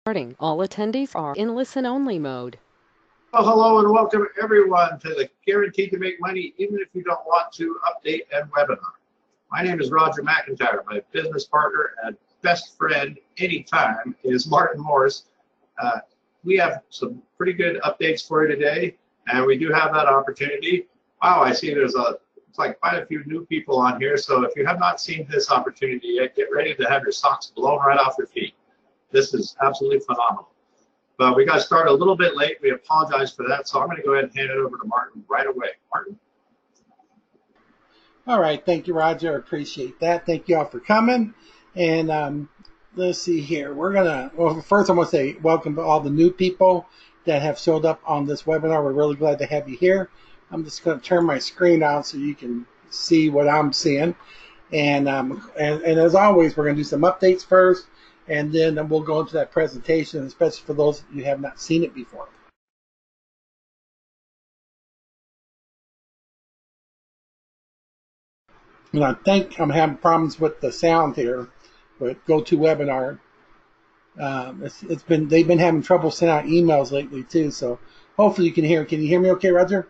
All attendees are in listen-only mode. Well, hello and welcome everyone to the Guaranteed to Make Money Even If You Don't Want to update and webinar. My name is Roger McIntyre. My business partner and best friend anytime is Martin Morris. We have some pretty good updates for you today, and we do have that opportunity. Wow, I see it's like quite a few new people on here, so if you have not seen this opportunity yet, get ready to have your socks blown right off your feet. This is absolutely phenomenal. But we got started a little bit late. We apologize for that. So I'm going to go ahead and hand it over to Martin right away. Martin. All right. Thank you, Roger. I appreciate that. Thank you all for coming. And let's see here. Well, first I want to say welcome to all the new people that have showed up on this webinar. We're really glad to have you here. I'm just going to turn my screen on so you can see what I'm seeing. And as always, we're going to do some updates first. And then we'll go into that presentation, especially for those of you who have not seen it before. And I think I'm having problems with the sound here with GoToWebinar. They've been having trouble sending out emails lately too. So hopefully you can hear. Can you hear me okay, Roger?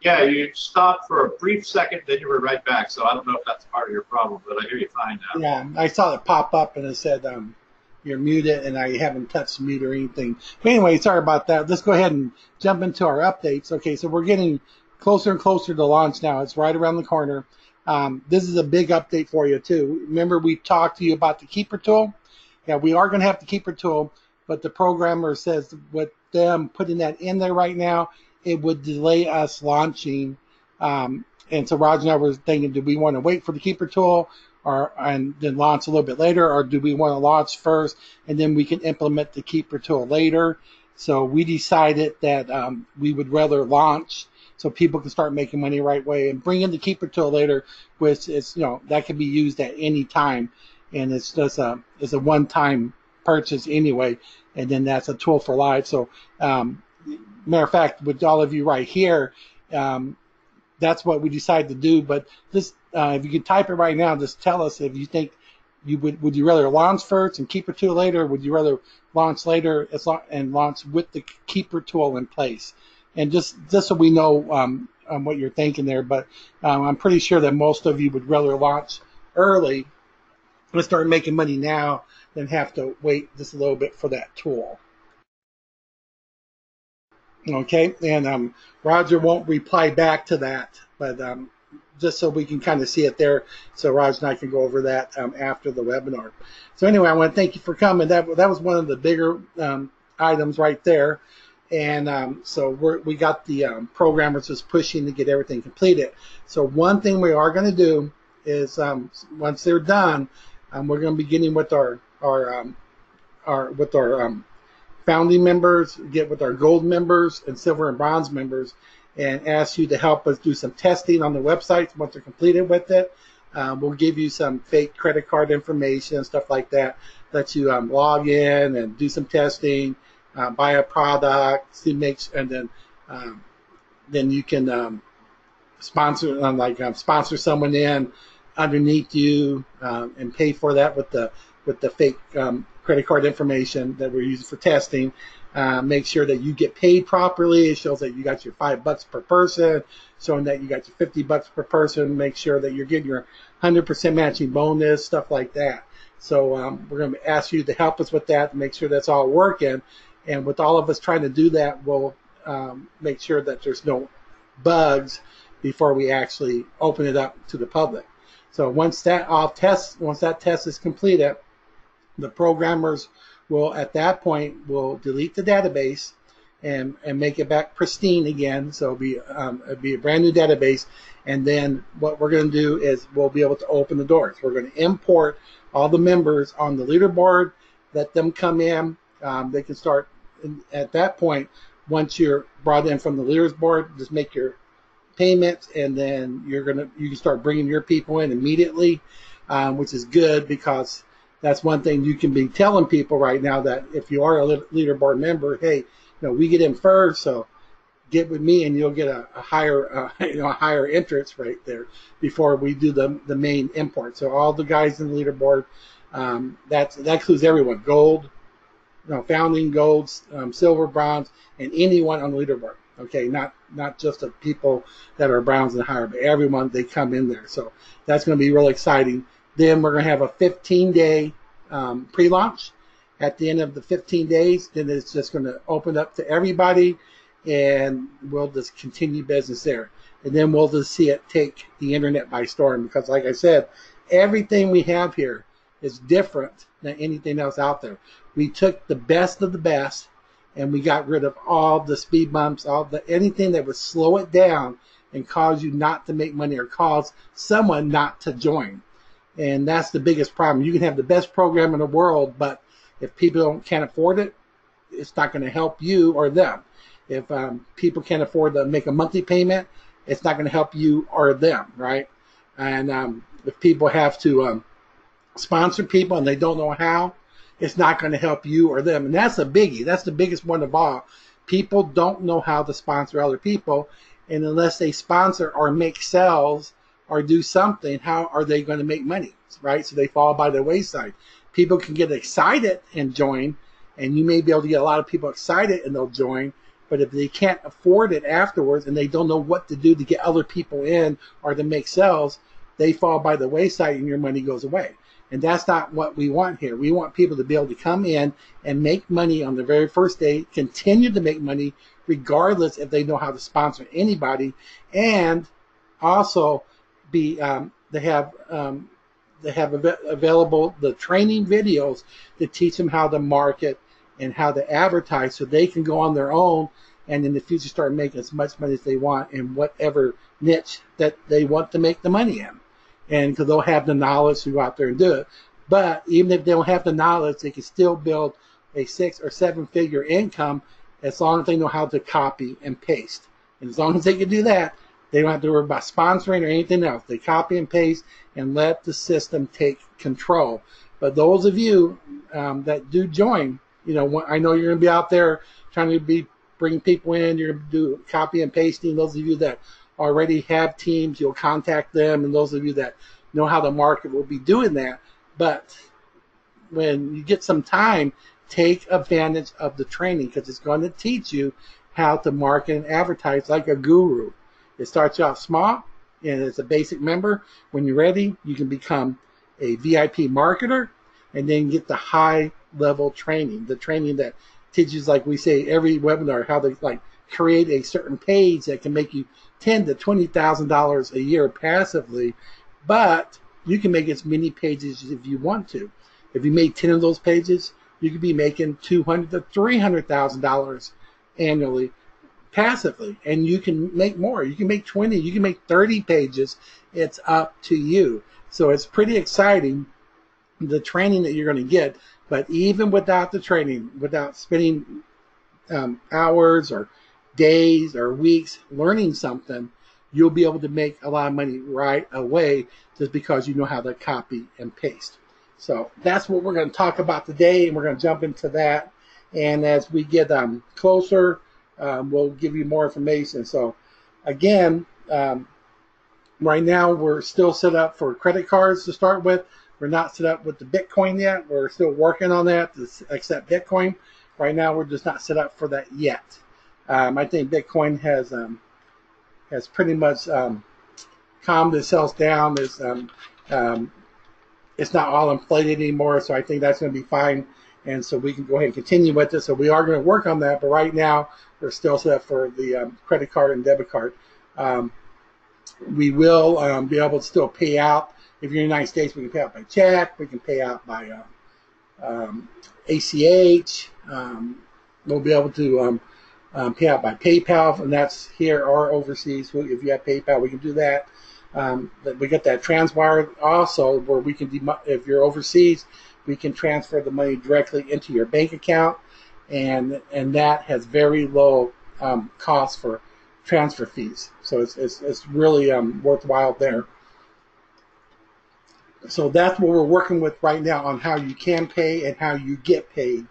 Yeah, you stopped for a brief second, then you were right back. So I don't know if that's part of your problem, but I hear you fine now. Yeah, I saw it pop up and it said you're muted, and I haven't touched mute or anything. But anyway, sorry about that. Let's go ahead and jump into our updates. Okay, so we're getting closer and closer to launch now. It's right around the corner. This is a big update for you too. Remember we talked to you about the Keeper tool? Yeah, we are going to have the Keeper tool, but the programmer says with them putting that in there right now, it would delay us launching. And so Roger and I were thinking, do we want to wait for the Keeper tool and then launch a little bit later, or do we want to launch first and then we can implement the Keeper tool later? So we decided that we would rather launch so people can start making money right away and bring in the Keeper tool later, which is, that can be used at any time. And it's just it's a one-time purchase anyway, and then that's a tool for life. So matter of fact, with all of you right here, that's what we decided to do. But this, if you could type it right now, just tell us if you think would you rather launch first and Keeper tool later, or would you rather launch later and launch with the Keeper tool in place? And just so we know what you're thinking there. But I'm pretty sure that most of you would rather launch early and start making money now than have to wait just a little bit for that tool. Okay, and Roger won't reply back to that, but just so we can kind of see it there, so Roger and I can go over that after the webinar. So anyway, I want to thank you for coming. That was one of the bigger items right there, and so we got the programmers just pushing to get everything completed. So one thing we are going to do is once they're done, we're going to be getting with our founding members, get with our gold members and silver and bronze members, and ask you to help us do some testing on the website once they're completed with it. We'll give you some fake credit card information, stuff like that, let you log in and do some testing, buy a product, and then you can sponsor someone in underneath you and pay for that with the fake credit card information that we're using for testing. Make sure that you get paid properly. It shows that you got your $5 per person, showing that you got your $50 per person. Make sure that you're getting your 100% matching bonus, stuff like that. So we're going to ask you to help us with that, to make sure that's all working. And with all of us trying to do that, we'll make sure that there's no bugs before we actually open it up to the public. So once that test is completed, the programmers will, at that point, will delete the database and make it back pristine again. So it'll be a brand new database. And then what we're going to do is we'll be able to open the doors. We're going to import all the members on the leaderboard, let them come in. They can start at that point. Once you're brought in from the leaderboard, just make your payments, and then you can start bringing your people in immediately, which is good, because that's one thing you can be telling people right now, that if you are a leaderboard member, hey, we get in first, so get with me and you'll get a higher interest rate there before we do the main import. So all the guys in the leaderboard That includes everyone: gold, founding golds, silver, bronze, and anyone on the leaderboard. Okay, not just the people that are browns and higher, but everyone, they come in there. So that's going to be really exciting. Then we're going to have a 15-day pre-launch. At the end of the 15 days, then it's just going to open up to everybody, and we'll just continue business there. And then we'll just see it take the internet by storm, because like I said, everything we have here is different than anything else out there. We took the best of the best, and we got rid of all the speed bumps, anything that would slow it down and cause you not to make money or cause someone not to join. And that's the biggest problem. You can have the best program in the world, but if people can't afford it, it's not going to help you or them. If people can't afford to make a monthly payment, it's not going to help you or them, right? And if people have to sponsor people and they don't know how, it's not going to help you or them. And that's a biggie. That's the biggest one of all. People don't know how to sponsor other people. And unless they sponsor or make sales or do something, how are they going to make money, right? So they fall by the wayside. People can get excited and join, and you may be able to get a lot of people excited and they'll join. But if they can't afford it afterwards and they don't know what to do to get other people in or to make sales, they fall by the wayside and your money goes away. And that's not what we want here. We want people to be able to come in and make money on the very first day, continue to make money regardless if they know how to sponsor anybody, and also be they have available the training videos to teach them how to market and how to advertise, so they can go on their own and in the future start making as much money as they want in whatever niche that they want to make the money in. And because they'll have the knowledge to go out there and do it. But even if they don't have the knowledge, they can still build a 6 or 7 figure income as long as they know how to copy and paste. And as long as they can do that, they don't have to worry about sponsoring or anything else. They copy and paste and let the system take control. But those of you that do join, I know you're going to be out there trying to bring people in. You're going to do copy and pasting. Those of you that already have teams, you'll contact them. And those of you that know how to market will be doing that. But when you get some time, take advantage of the training, because it's going to teach you how to market and advertise like a guru. It starts you off small, and it's a basic member. When you're ready, you can become a VIP marketer and then get the high-level training, the training that teaches, like we say every webinar, how to create a certain page that can make you $10,000 to $20,000 a year passively, but you can make as many pages if you want to. If you made 10 of those pages, you could be making $200,000 to $300,000 annually passively, and you can make more. You can make 20, you can make 30 pages. It's up to you. So it's pretty exciting, the training that you're going to get. But even without the training, without spending hours or days or weeks learning something, you'll be able to make a lot of money right away just because you know how to copy and paste. So that's what we're going to talk about today, and we're going to jump into that. And as we get closer, we'll give you more information. So again, right now we're still set up for credit cards to start with. We're not set up with the Bitcoin yet. We're still working on that to accept Bitcoin. Right now we're just not set up for that yet. I think Bitcoin has pretty much calmed itself down. It's not all inflated anymore, so I think that's going to be fine. And so we can go ahead and continue with this. So we are going to work on that, but right now we're still set up for the credit card and debit card. We will be able to still pay out. If you're in the United States, we can pay out by check. We can pay out by ACH. We'll be able to pay out by PayPal, and that's here or overseas. If you have PayPal, we can do that. We get that Transwire also, where we can, if you're overseas, we can transfer the money directly into your bank account, and that has very low cost for transfer fees. So it's really worthwhile there. So that's what we're working with right now on how you can pay and how you get paid.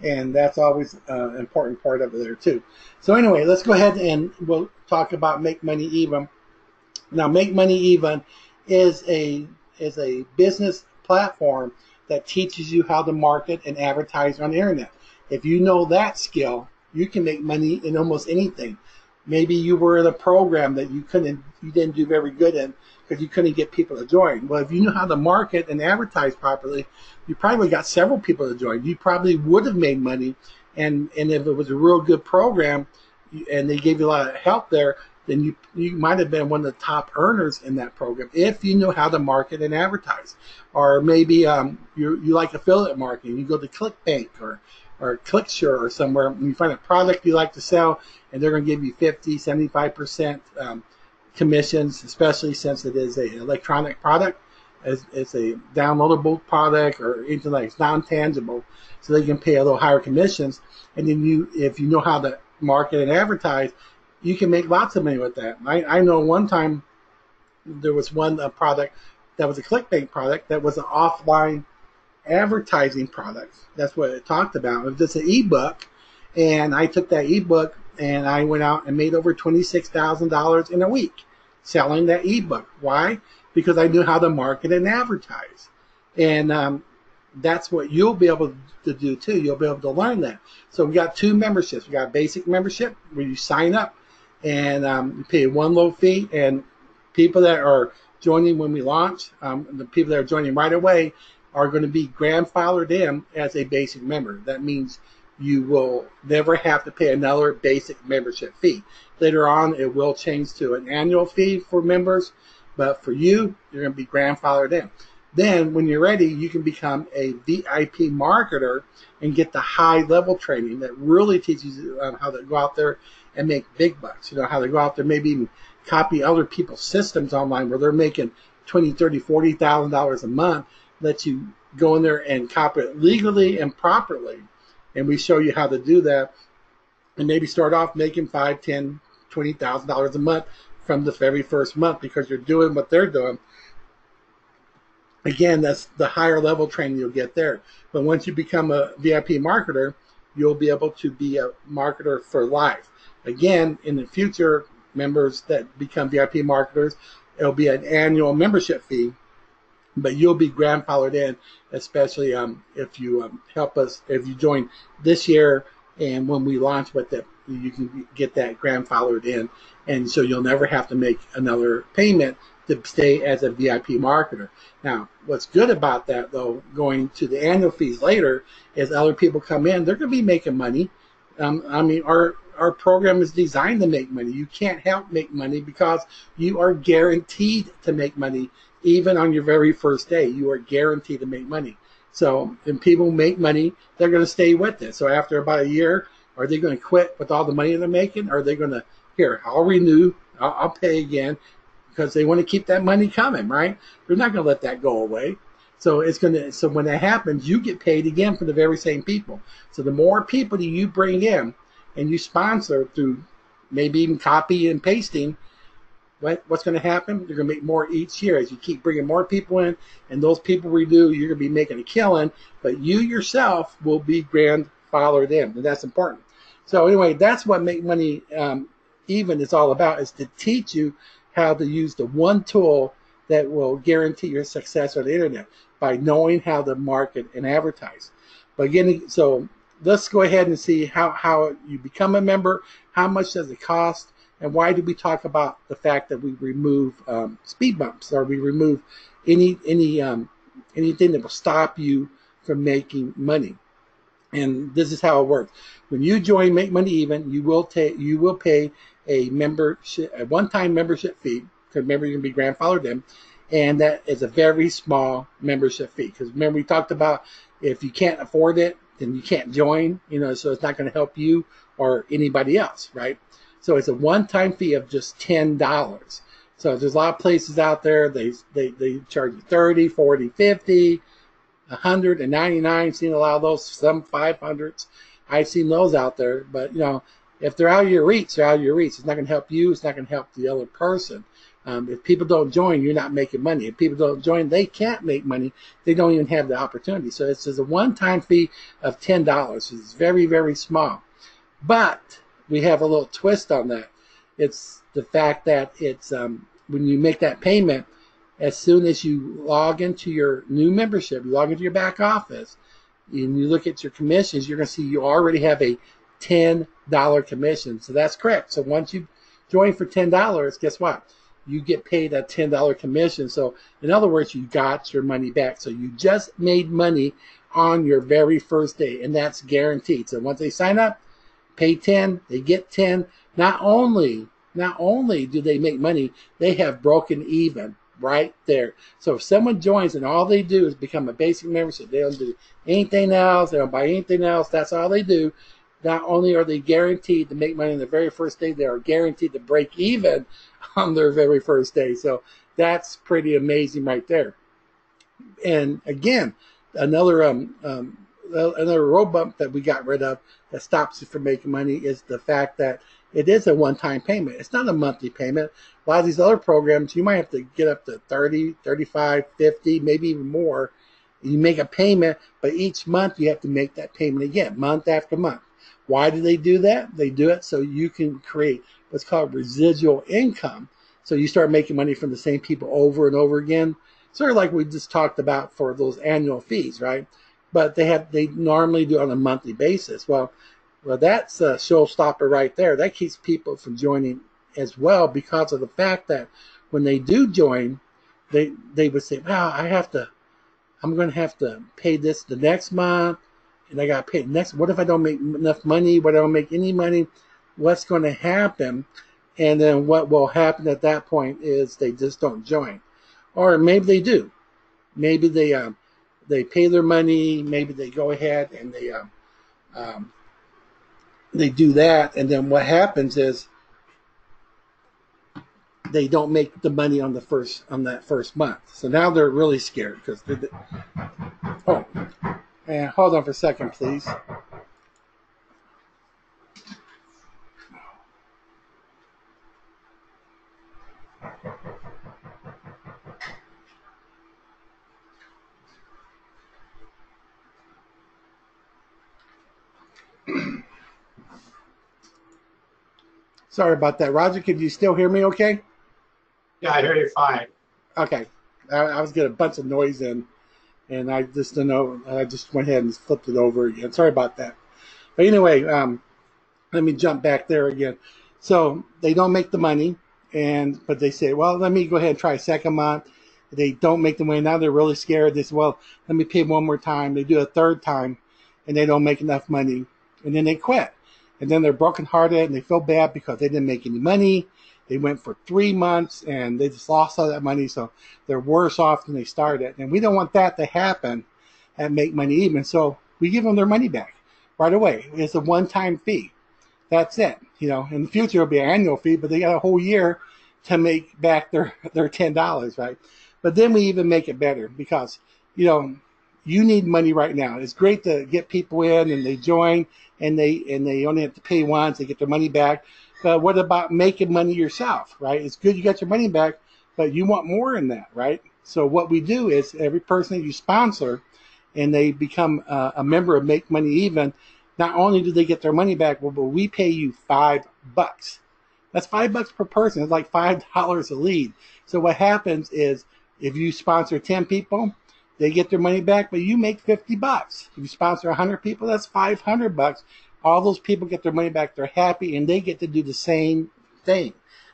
And that's always an important part of it there too. So anyway, let's go ahead and we'll talk about Make Money Even. Now, Make Money Even is a business platform that teaches you how to market and advertise on the internet. If you know that skill, you can make money in almost anything. Maybe you were in a program that you didn't do very good in because you couldn't get people to join. Well, if you know how to market and advertise properly, you probably got several people to join. You probably would have made money, and if it was a real good program and they gave you a lot of help there, then you might have been one of the top earners in that program if you know how to market and advertise. Or maybe you like affiliate marketing. You go to ClickBank or ClickSure or somewhere, and you find a product you like to sell, and they're going to give you 50, 75% commissions, especially since it is an electronic product. It's a downloadable product or anything like it's non-tangible, so they can pay a little higher commissions. And then if you know how to market and advertise, you can make lots of money with that. I know one time there was one product that was a ClickBank product that was an offline advertising product. That's what it talked about. It was just an ebook, and I took that ebook and I went out and made over $26,000 in a week selling that ebook. Why? Because I knew how to market and advertise. And that's what you'll be able to do too. You'll be able to learn that. So we got two memberships. We got a basic membership where you sign up and you pay one low fee, and people that are joining when we launch, the people that are joining right away are going to be grandfathered in as a basic member. That means you will never have to pay another basic membership fee. Later on, it will change to an annual fee for members, but for you, you're going to be grandfathered in. Then, when you're ready, you can become a VIP marketer and get the high-level training that really teaches you how to go out there and make big bucks. You know, how to go out there, maybe even copy other people's systems online where they're making $20,000, $30,000, $40,000 a month. Let you go in there and copy it legally and properly. And we show you how to do that, and maybe start off making $5,000, $10,000, $20,000 a month from the very first month because you're doing what they're doing. Again, that's the higher level training you'll get there. But once you become a VIP marketer, you'll be able to be a marketer for life. Again, in the future, members that become VIP marketers, it'll be an annual membership fee, but you'll be grandfathered in, especially if you help us, if you join this year, and when we launch with it, you can get that grandfathered in, and so you'll never have to make another payment to stay as a VIP marketer. Now, what's good about that, though, going to the annual fees later, is other people come in, they're going to be making money. I mean, our program is designed to make money. You can't help make money because you are guaranteed to make money. Even on your very first day, you are guaranteed to make money. So when people make money, they're going to stay with it. So after about a year, are they going to quit with all the money they're making? Or are they going to, here, I'll renew, I'll pay again, because they want to keep that money coming, right? They're not going to let that go away. So so when that happens, you get paid again for the very same people. So the more people that you bring in and you sponsor through maybe even copy and pasting, what's going to happen? You're going to make more each year as you keep bringing more people in, and those people renew. You're going to be making a killing, but you yourself will be grandfathered in, and that's important. So anyway, that's what Make Money Even is all about, is to teach you how to use the one tool that will guarantee your success on the internet by knowing how to market and advertise. But again, so let's go ahead and see how you become a member, how much does it cost, and why do we talk about the fact that we remove speed bumps, or we remove anything that will stop you from making money. And this is how it works. When you join Make Money Even, you will pay a one-time membership fee, because remember, you're going to be grandfathered in, and that is a very small membership fee. Because remember, we talked about if you can't afford it, then you can't join, so it's not going to help you or anybody else, right? So it's a one-time fee of just $10. So there's a lot of places out there, they charge you $30, $40, $50, $199, seen a lot of those, some $500s. I've seen those out there, but if they're out of your reach, they're out of your reach. It's not going to help you. It's not going to help the other person. If people don't join, you're not making money. If people don't join, they can't make money. They don't even have the opportunity. So it's just a one-time fee of $10. It's very, very small. But we have a little twist on that. It's the fact that it's when you make that payment, as soon as you log into your new membership, you log into your back office, and you look at your commissions, you're going to see you already have a $10 commission. So that's correct. So once you join for $10, guess what? You get paid a $10 commission. So in other words, you got your money back. So you just made money on your very first day, and that's guaranteed. So once they sign up, pay 10, they get 10. Not only do they make money, they have broken even right there. So if someone joins and all they do is become a basic membership, they don't do anything else, they don't buy anything else, that's all they do. Not only are they guaranteed to make money on the very first day, they are guaranteed to break even on their very first day. So that's pretty amazing right there. And again, another road bump that we got rid of that stops you from making money is the fact that it is a one-time payment. It's not a monthly payment. A lot of these other programs, you might have to get up to 30, 35, 50, maybe even more. You make a payment, but each month you have to make that payment again, month after month. Why do they do that? They do it so you can create what's called residual income. So you start making money from the same people over and over again. Sort of like we just talked about for those annual fees, right? But they normally do it on a monthly basis. Well, that's a showstopper right there. That keeps people from joining as well, because of the fact that when they do join, they would say, "Wow, I'm going to have to pay this the next month, and I got to pay the next. What if I don't make enough money? What if I don't make any money? What's going to happen?" And then what will happen at that point is they just don't join, or maybe they do. Maybe they pay their money. Maybe they go ahead and they do that, and then what happens is they don't make the money on that first month. So now they're really scared because and hold on for a second, please. Sorry about that. Roger, can you still hear me okay? Yeah, I hear you fine. Okay. I was getting a bunch of noise in, and I just don't know. I just went ahead and flipped it over again. Sorry about that. But anyway, let me jump back there again. So they don't make the money, but they say, well, let me go ahead and try a second month. They don't make the money. Now they're really scared. They say, well, let me pay one more time. They do a third time, and they don't make enough money, and then they quit. And then they're brokenhearted, and they feel bad because they didn't make any money. They went for 3 months, and they just lost all that money, so they're worse off than they started. And we don't want that to happen and Make Money Even, so we give them their money back right away. It's a one-time fee. That's it. In the future, it'll be an annual fee, but they got a whole year to make back their $10, right? But then we even make it better because, you need money right now. It's great to get people in and they join and they only have to pay once. They get their money back. But what about making money yourself, right? It's good you got your money back, but you want more in that, right? So what we do is every person that you sponsor and they become a member of Make Money Even, not only do they get their money back, but we pay you $5. That's $5 per person. It's like $5 a lead. So what happens is if you sponsor 10 people, they get their money back, but you make $50. If you sponsor 100 people, that's $500. All those people get their money back. They're happy, and they get to do the same thing,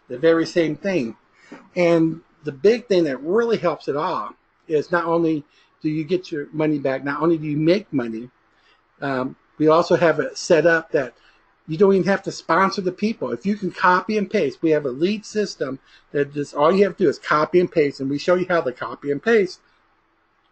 the very same thing. And the big thing that really helps it all is not only do you get your money back, not only do you make money, we also have it set up that you don't even have to sponsor the people. If you can copy and paste, we have a lead system that just all you have to do is copy and paste, and we show you how to copy and paste.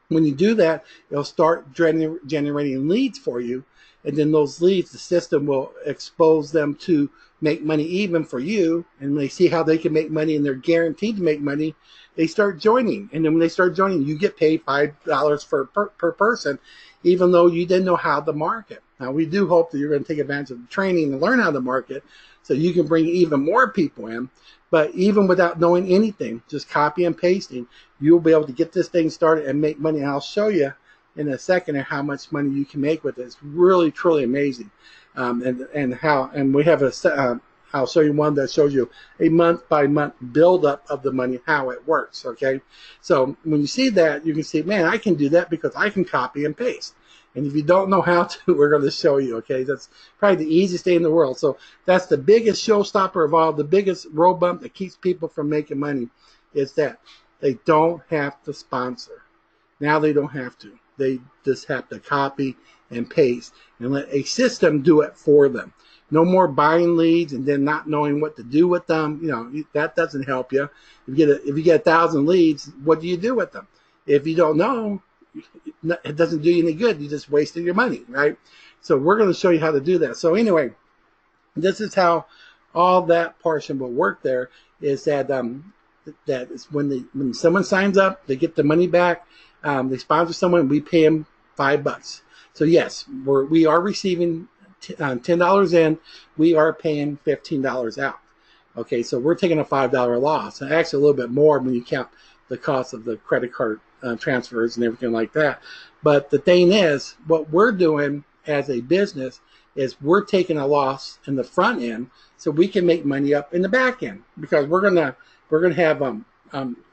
When you do that, it'll start generating leads for you, and then those leads, the system will expose them to Make Money Even for you, and when they see how they can make money and they're guaranteed to make money, they start joining. And then when they start joining, you get paid $5 per person, even though you didn't know how to market. Now, we do hope that you're going to take advantage of the training and learn how to market so you can bring even more people in. But even without knowing anything, just copy and pasting, you'll be able to get this thing started and make money. And I'll show you in a second how much money you can make with it. It's really, truly amazing. And we have I'll show you one that shows you a month-by-month buildup of the money, how it works, okay? So when you see that, you can see, man, I can do that because I can copy and paste. And if you don't know how to, we're going to show you, okay? That's probably the easiest thing in the world. So that's the biggest showstopper of all, the biggest road bump that keeps people from making money is that they don't have to sponsor. Now they don't have to. They just have to copy and paste and let a system do it for them. No more buying leads and then not knowing what to do with them. You know, that doesn't help you. If you get 1,000 leads, what do you do with them? If you don't know, it doesn't do you any good. You just wasted your money, right? So we're going to show you how to do that. So anyway, this is how all that portion will work. There is that that is when someone signs up, they get the money back. They sponsor someone, we pay them $5. So yes, we are receiving $10 in. We are paying $15 out. Okay, so we're taking a $5 loss, and actually a little bit more when you count the cost of the credit card transfers and everything like that. But the thing is, what we're doing as a business is we're taking a loss in the front end so we can make money up in the back end, because we're gonna have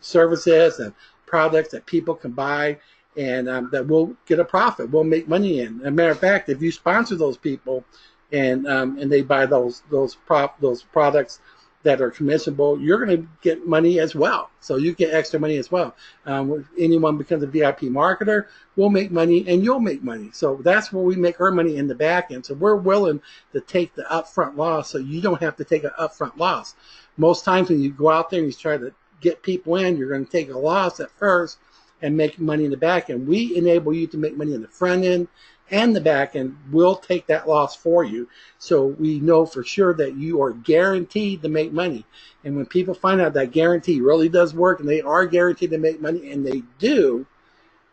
services and products that people can buy, and that we'll get a profit. We'll make money in. As a matter of fact, if you sponsor those people and they buy those products that are commissionable, you're going to get money as well. So you get extra money as well. If anyone becomes a VIP marketer, we'll make money and you'll make money. So that's where we make our money, in the back end. So we're willing to take the upfront loss so you don't have to take an upfront loss. Most times when you go out there and you try to get people in, you're going to take a loss at first and make money in the back end. We enable you to make money in the front end and the back end. We'll take that loss for you, so we know for sure that you are guaranteed to make money. And when people find out that guarantee really does work and they are guaranteed to make money, and they do,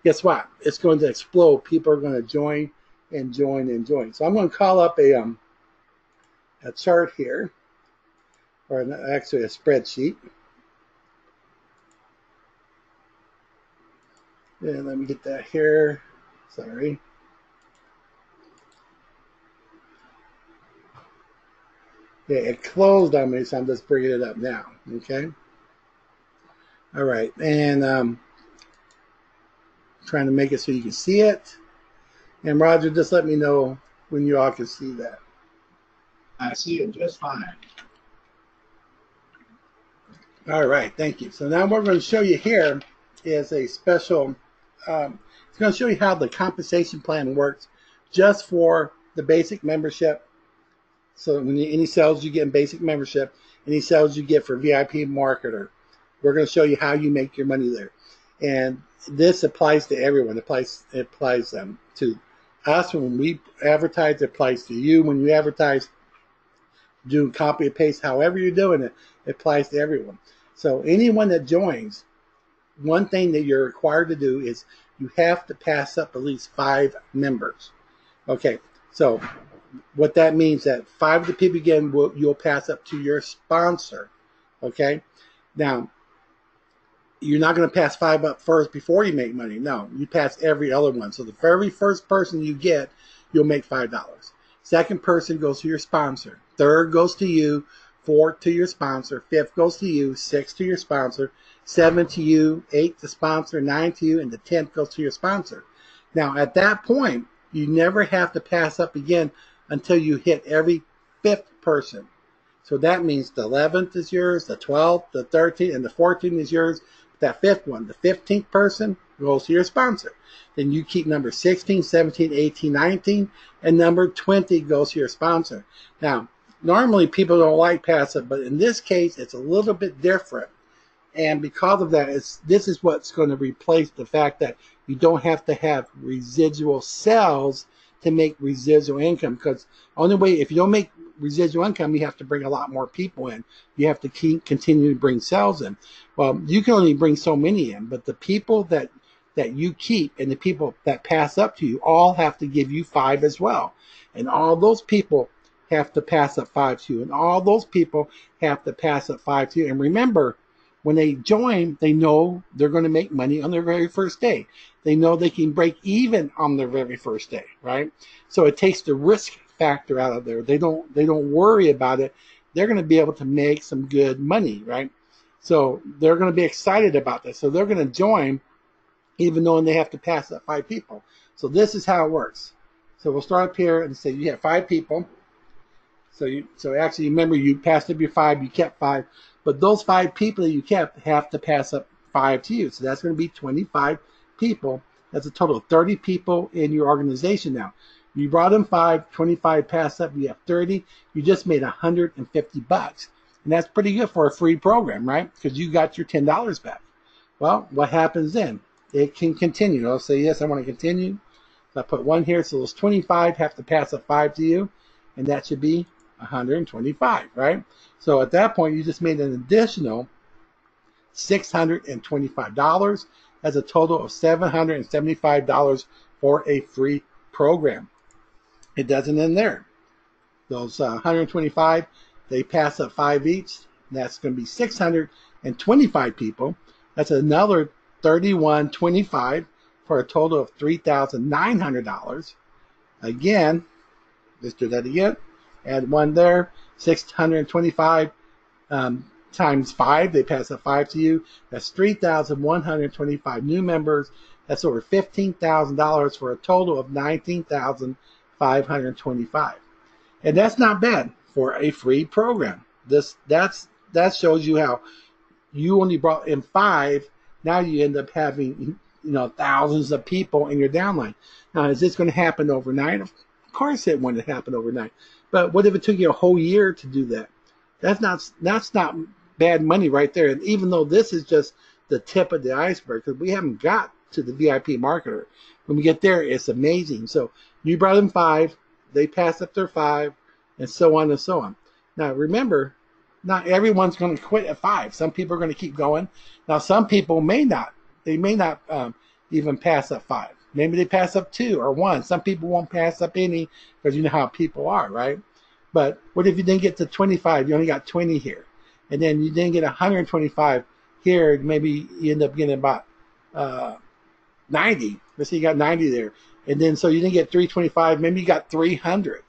guess what? It's going to explode. People are going to join and join and join. So I'm going to call up a chart here, or actually a spreadsheet. Yeah, let me get that here. Sorry. Yeah, it closed on me, so I'm just bringing it up now. Okay. All right, and trying to make it so you can see it. And Roger, just let me know when you all can see that. I see it just fine. All right, thank you. So now what we're going to show you here is a special. It's going to show you how the compensation plan works just for the basic membership. So when any sales you get in basic membership, any sales you get for VIP marketer, we're going to show you how you make your money there. And this applies to everyone. It applies to us when we advertise. It applies to you when you advertise. Do copy and paste, however you're doing it, it applies to everyone. So anyone that joins, one thing that you're required to do is you have to pass up at least 5 members. Okay, so what that means that 5 of the people again you'll pass up to your sponsor. Okay, now you're not going to pass 5 up first before you make money. No, you pass every other one. So the very first person you get, you'll make $5. Second person goes to your sponsor. Third goes to you. 4th to your sponsor. 5th goes to you. 6th to your sponsor. 7th to you. 8th to sponsor. 9th to you. And the 10th goes to your sponsor. Now, at that point, you never have to pass up again until you hit every 5th person. So that means the 11th is yours, the 12th, the 13th, and the 14th is yours. That 5th one, the 15th person, goes to your sponsor. Then you keep number 16, 17, 18, 19, and number 20 goes to your sponsor. Now, normally people don't like passive, but in this case, it's a little bit different. And because of that, this is what's going to replace the fact that you don't have to have residual sales to make residual income. Because only way, if you don't make residual income, you have to bring a lot more people in. You have to continue to bring sales in. Well, you can only bring so many in, but the people that you keep and the people that pass up to you all have to give you 5 as well. And all those people have to pass up 5 to you. And all those people have to pass up 5 to you. And remember, when they join, they know they're going to make money on their very first day. They know they can break even on their very first day, right? So it takes the risk factor out of there. They don't worry about it. they're going to be able to make some good money, right? So they're going to be excited about this. So they're going to join even knowing they have to pass up 5 people. So this is how it works. So we'll start up here and say you have 5 people. So actually, remember, you passed up your 5, you kept 5, but those 5 people that you kept have to pass up 5 to you. So that's going to be 25 people. That's a total of 30 people in your organization now. You brought in 5, 25 passed up, you have 30. You just made $150. And that's pretty good for a free program, right? Because you got your $10 back. Well, what happens then? It can continue. I'll say, yes, I want to continue. So I put 1 here. So those 25 have to pass up 5 to you. And that should be 125, right? So at that point, you just made an additional $625. That's a total of $775 for a free program. It doesn't end there. Those 125, they pass up 5 each. That's going to be 625 people. That's another $31.25 for a total of $3,900. Again, let's do that again. Add 1 there. 625 times 5. They pass up 5 to you. That's 3,125 new members. That's over $15,000 for a total of $19,525. And that's not bad for a free program. That shows you how you only brought in 5. Now you end up having thousands of people in your downline. Now, is this going to happen overnight? Of course it wouldn't happen overnight. But what if it took you a whole year to do that? That's not bad money right there. And even though this is just the tip of the iceberg, because we haven't got to the VIP marketer. When we get there, it's amazing. So you brought in 5, they pass up their 5, and so on and so on. Now remember, not everyone's going to quit at 5. Some people are going to keep going. Now some people may not. They may not even pass up 5. Maybe they pass up 2 or 1. Some people won't pass up any because you know how people are, right? But what if you didn't get to 25? You only got 20 here. And then you didn't get 125 here. Maybe you end up getting about 90. Let's say you got 90 there. And then so you didn't get 325. Maybe you got 300.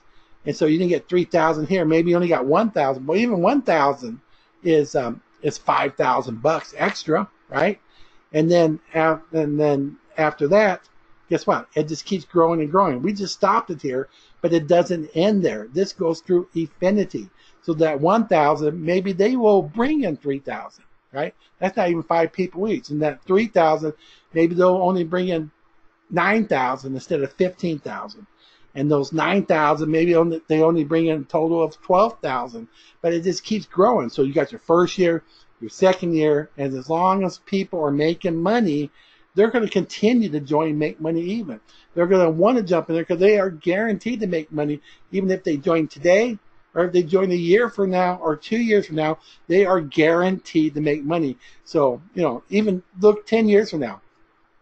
And so you didn't get 3,000 here. Maybe you only got 1,000. Well, even 1,000 is $5,000 extra, right? And then after that, guess what? It just keeps growing and growing. We just stopped it here, but it doesn't end there. This goes through infinity. So that 1,000, maybe they will bring in 3,000, right? That's not even 5 people each. And that 3,000, maybe they'll only bring in 9,000 instead of 15,000. And those 9,000, maybe they only bring in a total of 12,000. But it just keeps growing. So you got your first year, your second year, and as long as people are making money, they're going to continue to join Make Money Even. They're going to want to jump in there because they are guaranteed to make money, even if they join today or if they join a year from now or 2 years from now. They are guaranteed to make money. So, even look 10 years from now.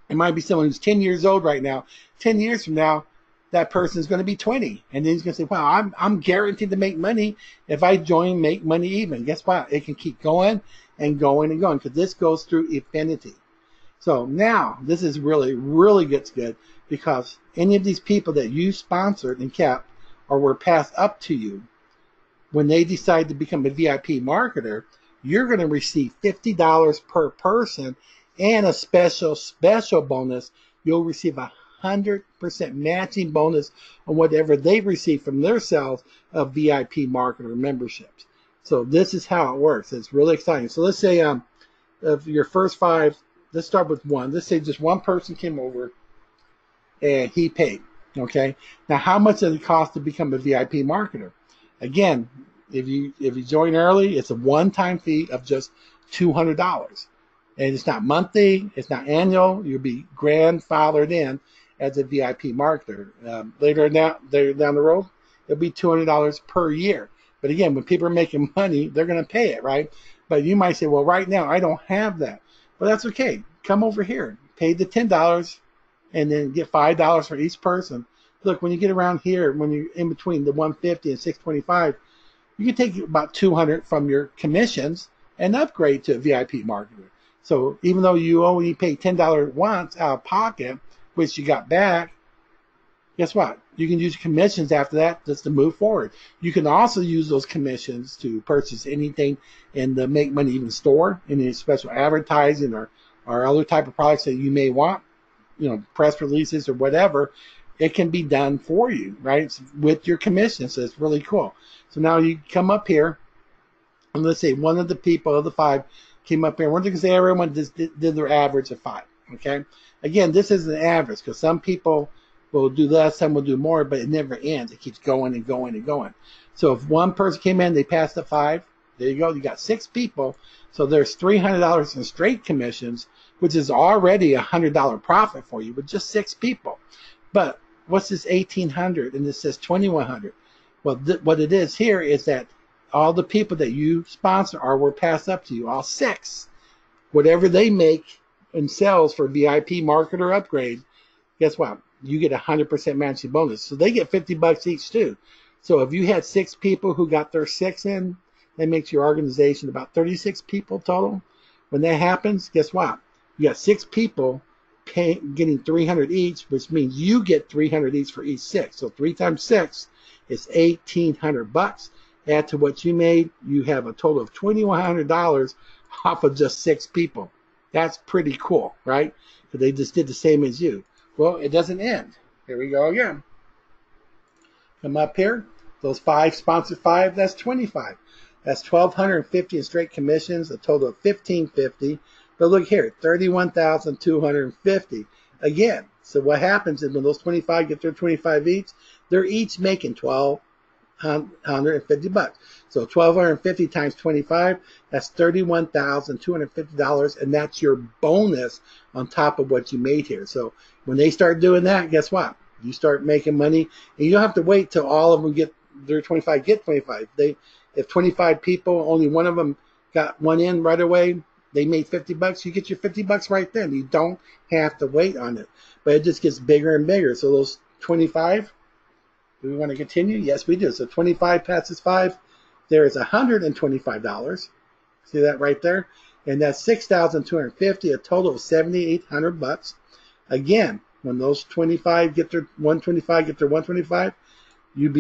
It might be someone who's 10 years old right now. 10 years from now, that person is going to be 20. And then he's going to say, wow, I'm guaranteed to make money if I join Make Money Even. Guess what? It can keep going and going and going because this goes through infinity. So now this is really, really gets good because any of these people that you sponsored and kept or were passed up to you, when they decide to become a VIP marketer, you're going to receive $50 per person and a special bonus. You'll receive 100% matching bonus on whatever they receive from their sales of VIP marketer memberships. So this is how it works. It's really exciting. So let's say of your first 5, let's start with 1. Let's say just 1 person came over and he paid. Okay. Now, how much does it cost to become a VIP marketer? Again, if you join early, it's a one-time fee of just $200. And it's not monthly, it's not annual. You'll be grandfathered in as a VIP marketer. Later down the road, it'll be $200 per year. But again, when people are making money, they're going to pay it, right? But you might say, well, right now I don't have that. Well, that's okay. Come over here, pay the $10, and then get $5 for each person. Look, when you get around here, when you're in between the 150 and 625, you can take about 200 from your commissions and upgrade to a VIP marketer. So even though you only pay $10 once out of pocket, which you got back, guess what? You can use commissions after that just to move forward. You can also use those commissions to purchase anything in the Make Money Even store, any special advertising or other type of products that you may want, press releases or whatever. It can be done for you, right? With your commission. So it's really cool. So now you come up here, and let's say one of the people of the 5 came up here. We're going to say everyone just did their average of 5. Okay. Again, this is an average because some people will do less, some will do more, but it never ends. It keeps going and going and going. So if one person came in, they passed the 5. There you go. You got 6 people. So there's $300 in straight commissions, which is already a $100 profit for you with just 6 people. But what's this 1,800 and this says 2,100? Well, what it is here is that all the people that you sponsor were passed up to you, all 6. Whatever they make in sales for VIP, market, or upgrade, guess what? You get 100% matching bonus. So they get $50 each too. So if you had 6 people who got their 6 in, that makes your organization about 36 people total. When that happens, guess what? You got 6 people getting 300 each, which means you get 300 each for each 6. So 3 times 6 is $1,800. Add to what you made, you have a total of $2,100 off of just 6 people. That's pretty cool, right? Because they just did the same as you. Well, it doesn't end. Here we go again. Come up here. Those 5 sponsored 5, that's 25. That's $1,250 in straight commissions, a total of $1,550. But look here, $31,250. Again, so what happens is when those 25 get their 25 each, they're each making $1,250. So 1,250 times 25, that's $31,250, and that's your bonus on top of what you made here. So when they start doing that, guess what? You start making money, and you don't have to wait till all of them get their 25. Get 25. If 25 people, only one of them got one in right away, they made $50. You get your $50 right then. You don't have to wait on it, but it just gets bigger and bigger. So those 25. Do we want to continue? Yes, we do. So 25 passes 5. There is $125. See that right there? And that's $6,250, a total of $7,800. Again, when those 25 get their 125, you have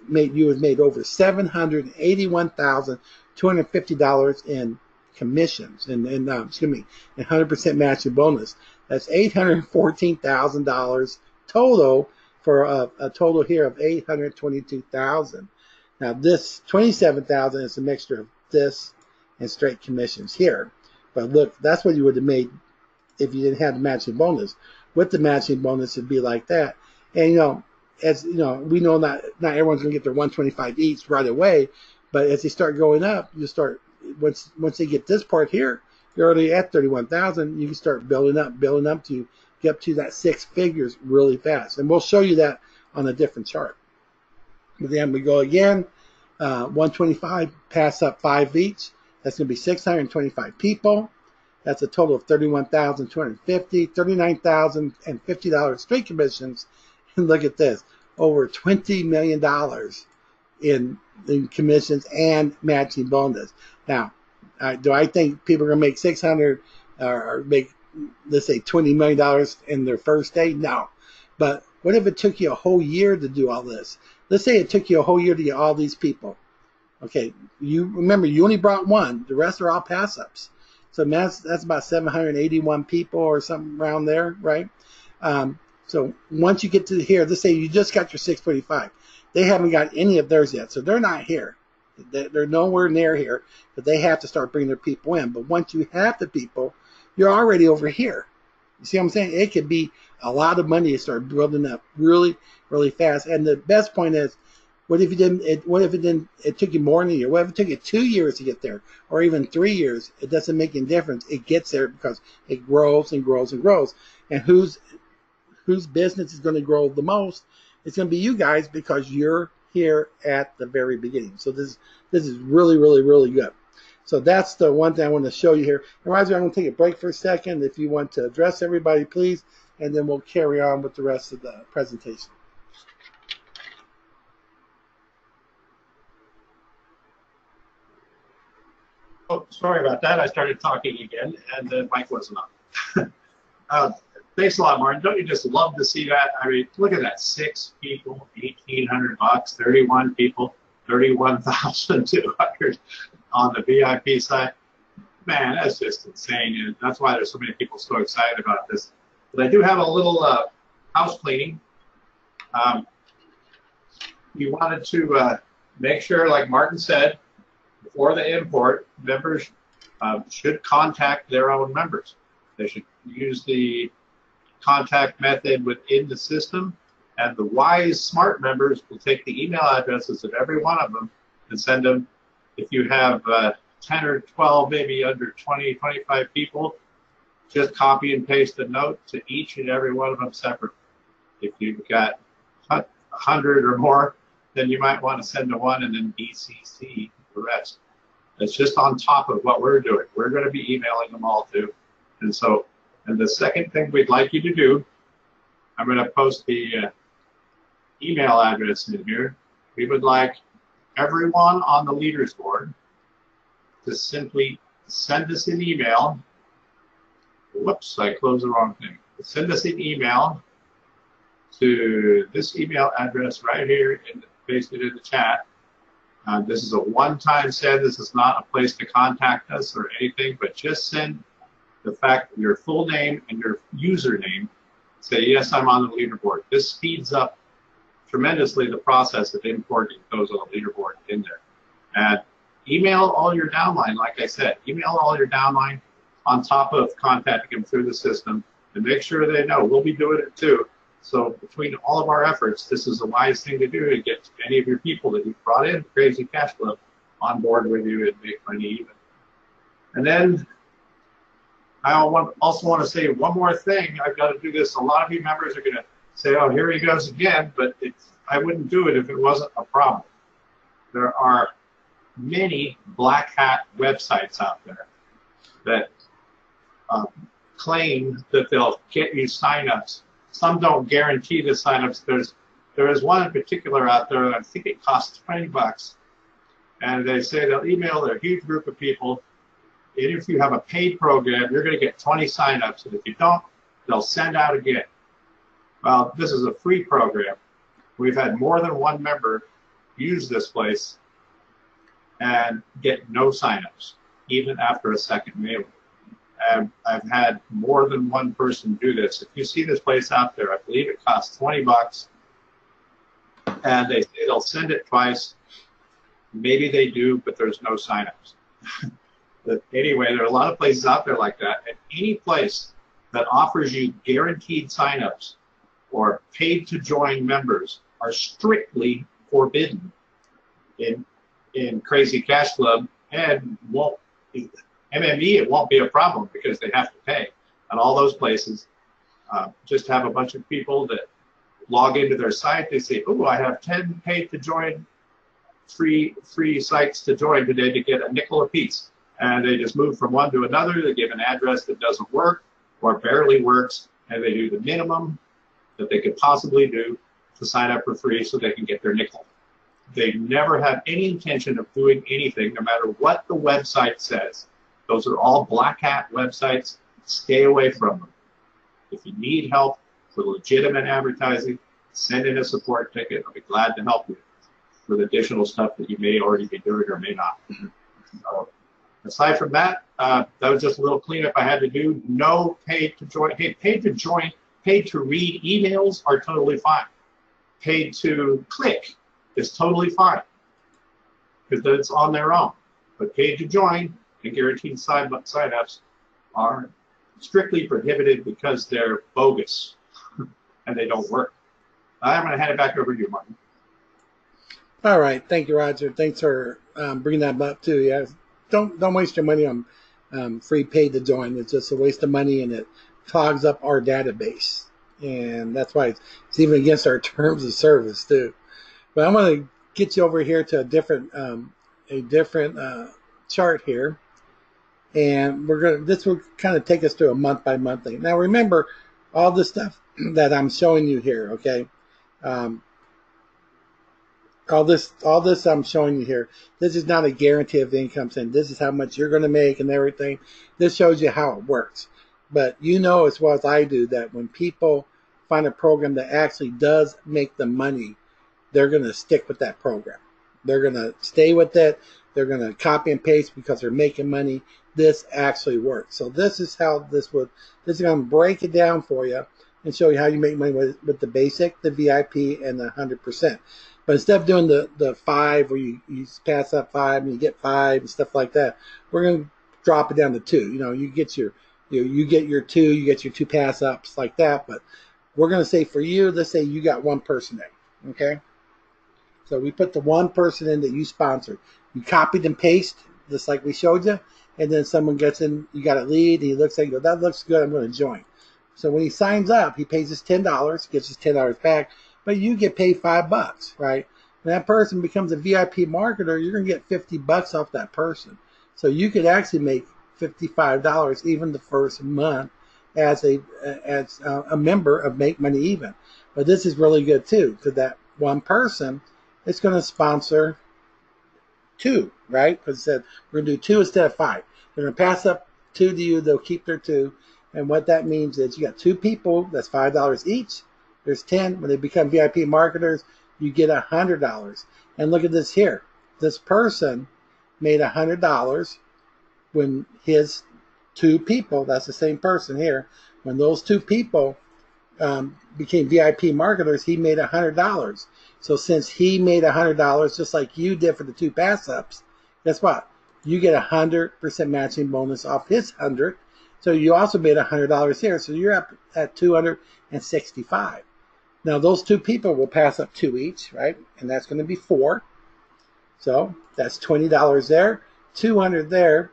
made over $781,250 in commissions and 100% matching bonus. That's $814,000 total, for a total here of $822,000. Now this $27,000 is a mixture of this and straight commissions here. But look, that's what you would have made if you didn't have the matching bonus. With the matching bonus, it'd be like that. And as we know, not everyone's gonna get their 125 each right away, but as they start going up, you start once they get this part here, you're already at 31,000. You can start building up to get up to that 6 figures really fast. And we'll show you that on a different chart. But then we go again, 125, pass up 5 each. That's going to be 625 people. That's a total of $31,250, $39,050 straight commissions. And look at this, over $20 million in commissions and matching bonus. Now, do I think people are going to make 600 or make, let's say, $20 million in their first day? No. But what if it took you a whole year to do all this? Let's say it took you a whole year to get all these people. Okay, you remember you only brought 1. The rest are all pass-ups. So that's about 781 people or something around there, right? So once you get to here, let's say you just got your 625. They haven't got any of theirs yet, so they're not here. They're nowhere near here, but they have to start bringing their people in. But once you have the people, you're already over here. You see what I'm saying? It could be a lot of money to start building up really, really fast. And the best point is, what if it took you more than a year? What if it took you 2 years to get there, or even 3 years? It doesn't make any difference. It gets there because it grows and grows and grows. And whose business is going to grow the most? It's going to be you guys, because you're here at the very beginning. So this is really, really, really good. So that's the one thing I want to show you here. And Roger, I'm going to take a break for a second. If you want to address everybody, please, and then we'll carry on with the rest of the presentation. Oh, sorry about that. I started talking again, and the mic wasn't on. Thanks a lot, Martin. Don't you just love to see that? I mean, look at that. 6 people, $1,800, 31 people, 31,200 on the VIP side. Man, that's just insane. And that's why there's so many people so excited about this. But I do have a little house cleaning. We wanted to make sure, like Martin said, before the import, members should contact their own members. They should use the contact method within the system, and the wise, smart members will take the email addresses of every one of them and send them. If you have 10 or 12, maybe under 20, 25 people, just copy and paste a note to each and every one of them separately. If you've got 100 or more, then you might want to send to one and then BCC the rest. It's just on top of what we're doing. We're going to be emailing them all too. And the second thing we'd like you to do, I'm going to post the email address in here. We would like everyone on the leaders board to simply send us an email. Whoops, I closed the wrong thing. Send us an email to this email address right here and paste it in the chat. This is a one-time send. This is not a place to contact us or anything, but just send the fact your full name and your username. Say, yes, I'm on the leaderboard. This speeds up tremendously the process of importing those on the leaderboard in there. And email all your downline, like I said. Email all your downline on top of contacting them through the system, and make sure they know. We'll be doing it too. So between all of our efforts, this is a wise thing to do to get any of your people that you've brought in Crazy Cash Club on board with you and make money even. And then I also want to say one more thing. I've got to do this. A lot of you members are going to say, oh, here he goes again, but I wouldn't do it if it wasn't a problem. There are many black hat websites out there that claim that they'll get you signups. Some don't guarantee the signups. There is one in particular out there, I think it costs $20, and they say they'll email their huge group of people. And if you have a paid program, you're going to get 20 signups, and if you don't, they'll send out again. Well, this is a free program. We've had more than one member use this place and get no signups, even after a second mailing. And I've had more than one person do this. If you see this place out there, I believe it costs $20, and they say they'll send it twice. Maybe they do, but there's no signups. But anyway, there are a lot of places out there like that, and any place that offers you guaranteed signups or paid to join members are strictly forbidden in Crazy Cash Club, and won't MME, it won't be a problem because they have to pay. And all those places just have a bunch of people that log into their site. They say, oh, I have 10 paid to join, free sites to join today to get a nickel a piece. And they just move from one to another. They give an address that doesn't work or barely works, and they do the minimum that they could possibly do to sign up for free so they can get their nickel. They never have any intention of doing anything, no matter what the website says. Those are all black hat websites. Stay away from them. If you need help for legitimate advertising, send in a support ticket. I'll be glad to help you with additional stuff that you may already be doing or may not. So, aside from that, that was just a little cleanup I had to do. No paid to join. Hey, paid to join, paid to read emails are totally fine. Paid to click is totally fine because it's on their own. But paid to join and guaranteed sign-ups are strictly prohibited because they're bogus and they don't work. I'm going to hand it back over to you, Martin. All right. Thank you, Roger. Thanks for bringing that up, too. Yeah. Don't waste your money on free paid to join. It's just a waste of money, and it clogs up our database. And that's why it's even against our terms of service, too. But I'm going to get you over here to a different chart here. And this will kind of take us to a month by month thing. Now remember all the stuff that I'm showing you here, okay? All this I'm showing you here. This is not a guarantee of income saying this is how much you're going to make and everything. This shows you how it works. But you know as well as I do that when people find a program that actually does make them money, they're going to stick with that program. They're going to stay with it. They're going to copy and paste because they're making money. This actually works. So this is how this is going to break it down for you and show you how you make money with the basic, the VIP, and the 100%. But instead of doing the 5 where you pass up 5 and you get 5 and stuff like that, we're going to drop it down to 2. You get your 2, you get your 2 pass ups like that. But we're going to say for you, let's say you got one person in, okay? So we put the one person in that you sponsored. You copied and paste, just like we showed you, and then someone gets in, you got a lead, and he looks at you, that looks good, I'm going to join. So when he signs up, he pays his $10, gets his $10 back, but you get paid $5, right? When that person becomes a VIP marketer, you're going to get $50 off that person. So you could actually make $55 even the first month as a member of Make Money Even. But this is really good too, because that one person is going to sponsor 2, right? Because it said we're going to do 2 instead of 5. They're going to pass up 2 to you. They'll keep their 2. And what that means is you got 2 people. That's $5 each. There's 10. When they become VIP marketers, you get $100. And look at this here. This person made $100 when his 2 people, that's the same person here, when those 2 people became VIP marketers, he made $100. So since he made $100, just like you did for the 2 pass-ups, guess what? You get 100% matching bonus off his 100. So you also made $100 here. So you're up at $265. Now those 2 people will pass up 2 each, right? And that's going to be 4. So that's $20 there, $200 there.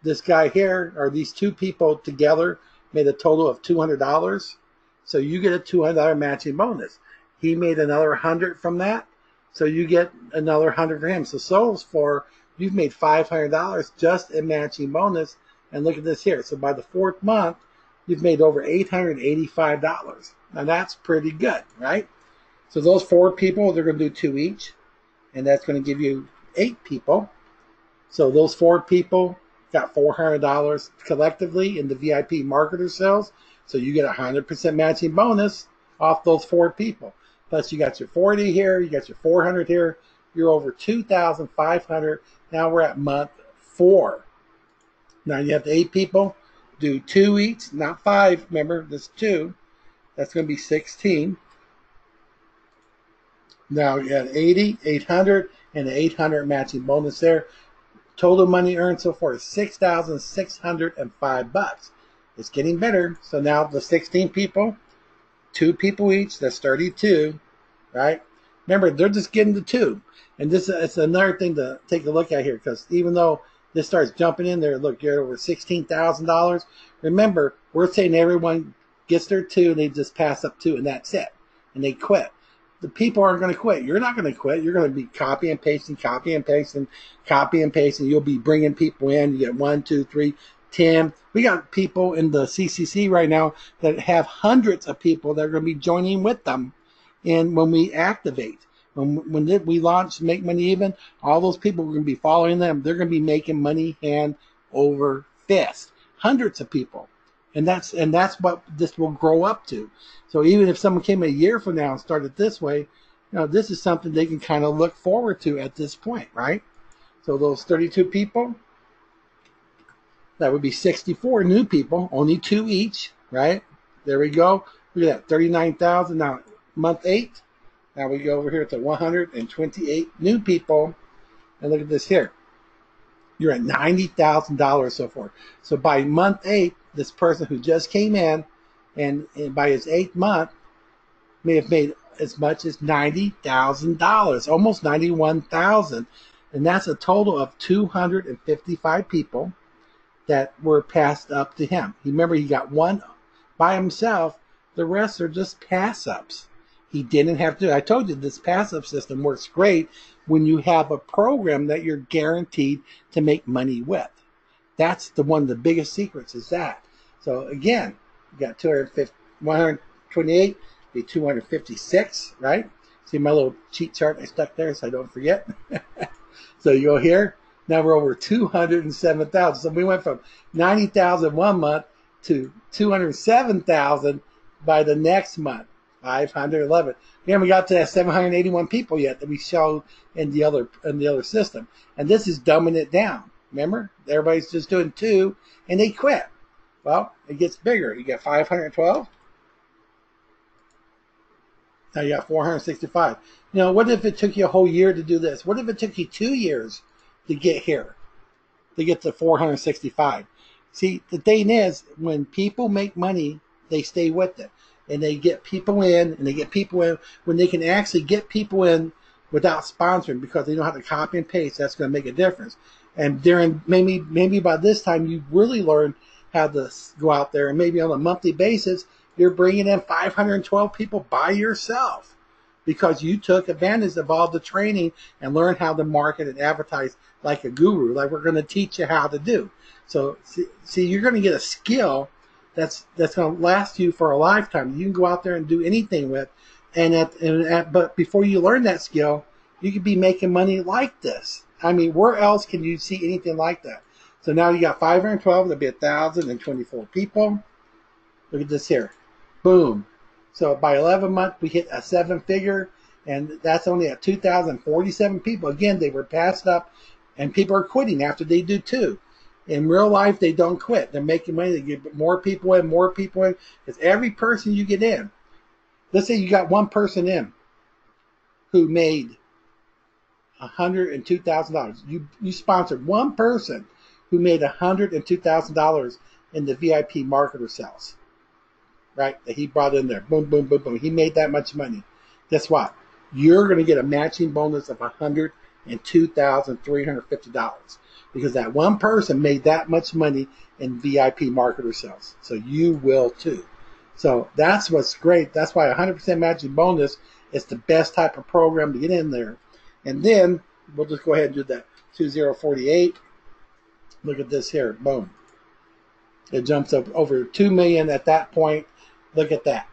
This guy here, or these 2 people together, made a total of $200. So you get a $200 matching bonus. He made another 100 from that, so you get another 100 for him. So far, you've made $500 just in matching bonus. And look at this here. So by the 4th month, you've made over $885. Now that's pretty good, right? So those 4 people, they're going to do 2 each, and that's going to give you 8 people. So those 4 people got $400 collectively in the VIP marketer sales. So you get 100% matching bonus off those 4 people. Plus you got your 40 here, you got your 400 here. You're over 2,500. Now we're at month 4. Now you have the 8 people. Do 2 each, not 5. Remember, this 2. That's going to be 16. Now you got 80, 800, and the 800 matching bonus there. Total money earned so far is $6,605. It's getting better. So now the 16 people, 2 people each, that's 32, right? Remember, they're just getting the 2. And this is another thing to take a look at here, because even though this starts jumping in there, look, you're over $16,000. Remember, we're saying everyone gets their 2, and they just pass up 2, and that's it. And they quit. The people aren't going to quit. You're not going to quit. You're going to be copy and pasting, copy and pasting, copy and pasting. You'll be bringing people in. You get 1, 2, 3, 10. We got people in the CCC right now that have hundreds of people that are going to be joining with them. And when we activate, when we launch Make Money Even, all those people are going to be following them. They're going to be making money hand over fist. Hundreds of people. And that's what this will grow up to. So even if someone came a year from now and started this way, this is something they can kind of look forward to at this point, right? So those 32 people, that would be 64 new people, only 2 each, right? There we go. Look at that, 39,000. Now, month 8, now we go over here to 128 new people. And look at this here. You're at $90,000 so far. So by month 8, this person who just came in, and by his 8th month, may have made as much as $90,000, almost $91,000. And that's a total of 255 people that were passed up to him. Remember, he got 1 by himself. The rest are just pass-ups. He didn't have to. I told you this pass-up system works great when you have a program that you're guaranteed to make money with. That's one of the biggest secrets is that. So again, you got 128, be 256, right? See my little cheat chart I stuck there so I don't forget. So you go here. Now we're over 207,000. So we went from 90,000 one month to 207,000 by the next month, 511. We haven't got to that 781 people yet that we showed in the other system, and this is dumbing it down. Remember, everybody's just doing 2, and they quit. Well, it gets bigger. You got 512. Now you got 465. What if it took you a whole year to do this? What if it took you 2 years to get here, to get to 465? See, the thing is, when people make money, they stay with it. And they get people in, when they can actually get people in without sponsoring because they know how to copy and paste. That's going to make a difference. And during maybe by this time, you've really learned how to go out there, and maybe on a monthly basis, you're bringing in 512 people by yourself because you took advantage of all the training and learned how to market and advertise like a guru, like we're going to teach you how to do. So, see, you're going to get a skill that's going to last you for a lifetime. You can go out there and do anything with, but before you learn that skill, you could be making money like this. I mean, where else can you see anything like that? So now you got 512. There'll be 1,024 people. Look at this here. Boom. So by 11 months, we hit a 7-figure, and that's only at 2,047 people. Again, they were passed up, and people are quitting after they do 2. In real life, they don't quit. They're making money. They get more people in. Because every person you get in, let's say you got one person in who made $102,000. You sponsored one person who made $102,000 in the VIP marketer sales, right? That he brought in there. Boom, boom, boom, boom. He made that much money. Guess what? You're going to get a matching bonus of $102,350 because that one person made that much money in VIP marketer sales. So you will too. So that's what's great. That's why 100% matching bonus is the best type of program to get in there. And then we'll just go ahead and do that 2048. Look at this here. Boom. It jumps up over 2 million at that point. Look at that.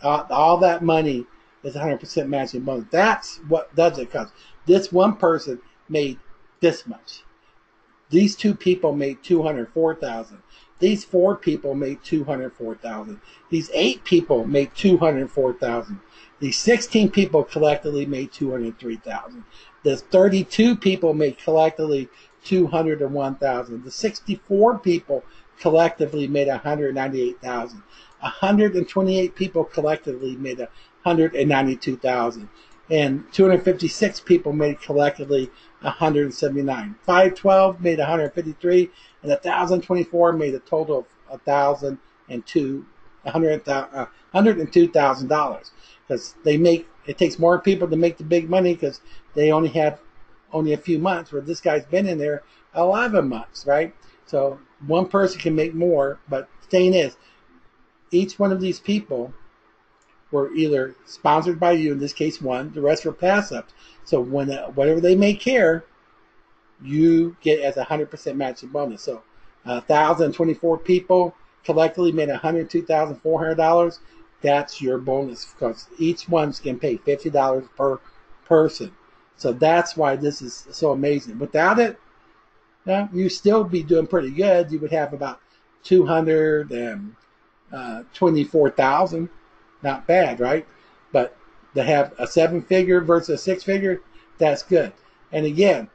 All that money is 100% matching bonus. That's what does it, because this one person made this much. These 2 people made 204,000. These 4 people made 204,000. These 8 people made 204,000. These 16 people collectively made 203,000. The 32 people made collectively 201,000. The 64 people collectively made 198,000. 128 people collectively made 192,000. And 256 people made collectively 179. 512 made 153, and 1,024 made a total of $102,000. Because it takes more people to make the big money because they only have a few months, where this guy's been in there 11 months, right? So one person can make more, but the thing is, each one of these people were either sponsored by you, in this case one, the rest were pass-ups. So when whatever they make here, you get as 100% matching bonus. So 1,024 people collectively made $102,400. That's your bonus, because each one's can pay $50 per person. So that's why this is so amazing. Without it, you still be doing pretty good. You would have about 224,000. Not bad, right? But to have a 7-figure versus a 6-figure, that's good. And again,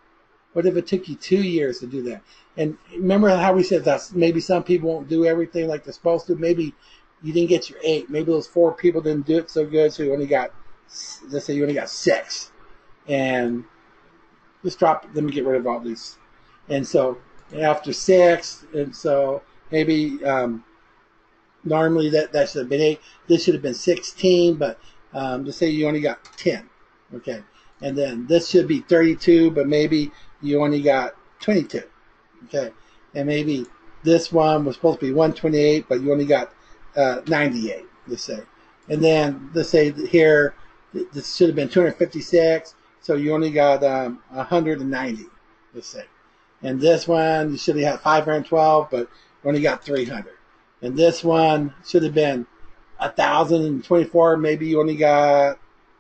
what if it took you 2 years to do that? And remember how we said that maybe some people won't do everything like they're supposed to. Maybe you didn't get your 8. Maybe those 4 people didn't do it so good, so you only got, let's say you only got 6. And just drop it, let me get rid of all these. And so after 6, and so maybe normally that should have been 8. This should have been 16, but just say you only got 10. Okay. And then this should be 32, but maybe you only got 22. Okay. And maybe this one was supposed to be 128, but you only got 98, let's say. And then let's say here, this should have been 256, so you only got 190, let's say. And this one, you should have had 512, but you only got 300. And this one should have been 1,024, maybe you only got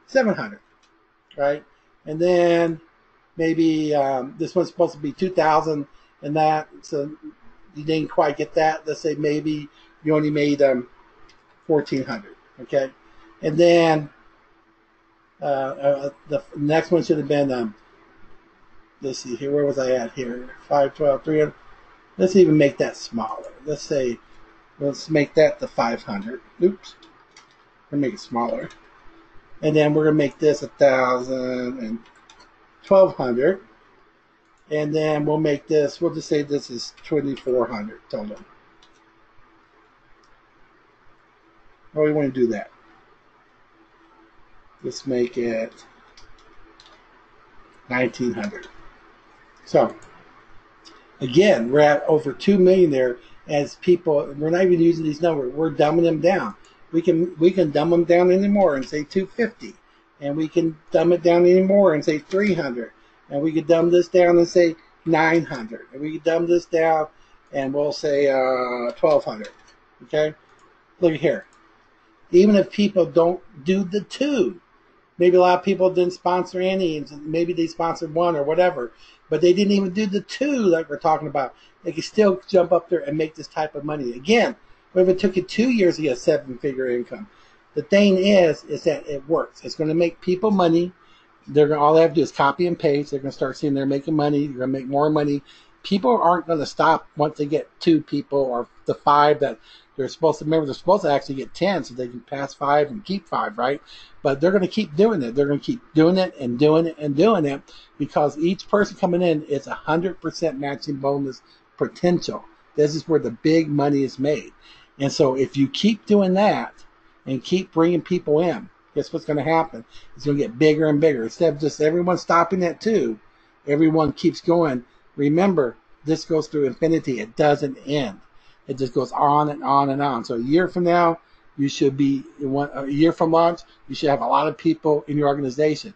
700, right? And then maybe this one's supposed to be 2,000 and that, so you didn't quite get that. Let's say maybe you only made $1,400. Okay, and then the next one should have been let's see here. Where was I at here? 512, 300. Let's even make that smaller. Let's make that the 500. Oops. We're gonna make it smaller. And then we're gonna make this 1,000 and 1,200. And then we'll make this, we'll just say this is 2,400 total. Oh, we want to do that. Let's make it 1,900. So, again, we're at over 2 million there as people, we're not even using these numbers, we're dumbing them down. We can dumb them down anymore and say 250. And we can dumb it down anymore and say 300. And we could dumb this down and say 900. And we could dumb this down and we'll say 1,200. Okay? Look here. Even if people don't do the two, maybe a lot of people didn't sponsor any, and maybe they sponsored one or whatever, but they didn't even do the two like we're talking about. They can still jump up there and make this type of money. Again, what if it took you 2 years to get a 7-figure income? The thing is that it works. It's going to make people money. All they have to do is copy and paste. They're going to start seeing they're making money. They're going to make more money. People aren't going to stop once they get 2 people or the 5 that they're supposed to. Remember, they're supposed to actually get 10 so they can pass 5 and keep 5, right? But they're going to keep doing it. They're going to keep doing it and doing it and doing it because each person coming in is 100% matching bonus potential. This is where the big money is made. And so if you keep doing that and keep bringing people in, guess what's going to happen? It's going to get bigger and bigger. Instead of just everyone stopping at 2, everyone keeps going. Remember, this goes through infinity. It doesn't end. It just goes on and on and on. So a year from now, you should be, a year from launch, you should have a lot of people in your organization.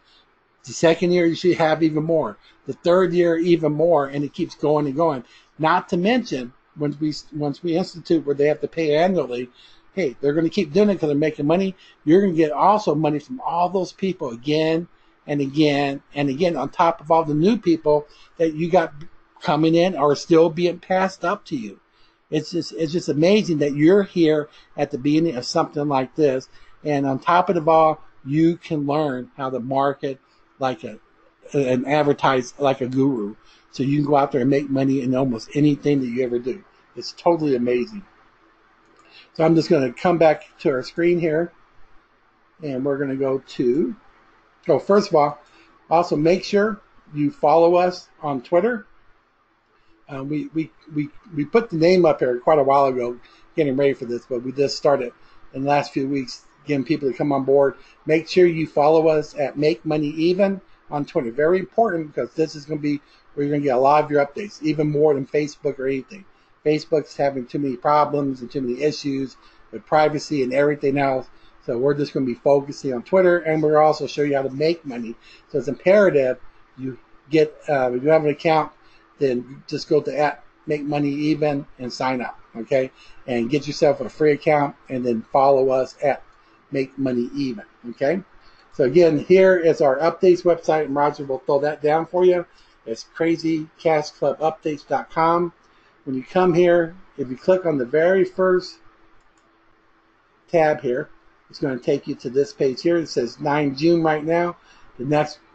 The second year, you should have even more. The third year, even more, and it keeps going and going. Not to mention, once we institute where they have to pay annually, hey, they're going to keep doing it because they're making money. You're going to get also money from all those people again and again and again on top of all the new people that you got coming in or still being passed up to you. It's just amazing that you're here at the beginning of something like this. And on top of it all, you can learn how to market like and advertise like a guru. So you can go out there and make money in almost anything that you ever do. It's totally amazing. So I'm just going to come back to our screen here. And we're going to go to, first of all, also make sure you follow us on Twitter. We put the name up here quite a while ago, getting ready for this, but we just started in the last few weeks getting people to come on board. Make sure you follow us at Make Money Even on Twitter. Very important because this is going to be where you're going to get a lot of your updates, even more than Facebook or anything. Facebook's having too many problems and too many issues with privacy and everything else. So we're just going to be focusing on Twitter, and we're also show you how to make money. So it's imperative you get, if you have an account, then just go to @MakeMoneyEven and sign up, okay? And get yourself a free account, and then follow us at @MakeMoneyEven, okay? So again, here is our updates website, and Roger will throw that down for you. It's crazycashclubupdates.com. When you come here, if you click on the very first tab here, it's going to take you to this page here. It says 9 June right now. The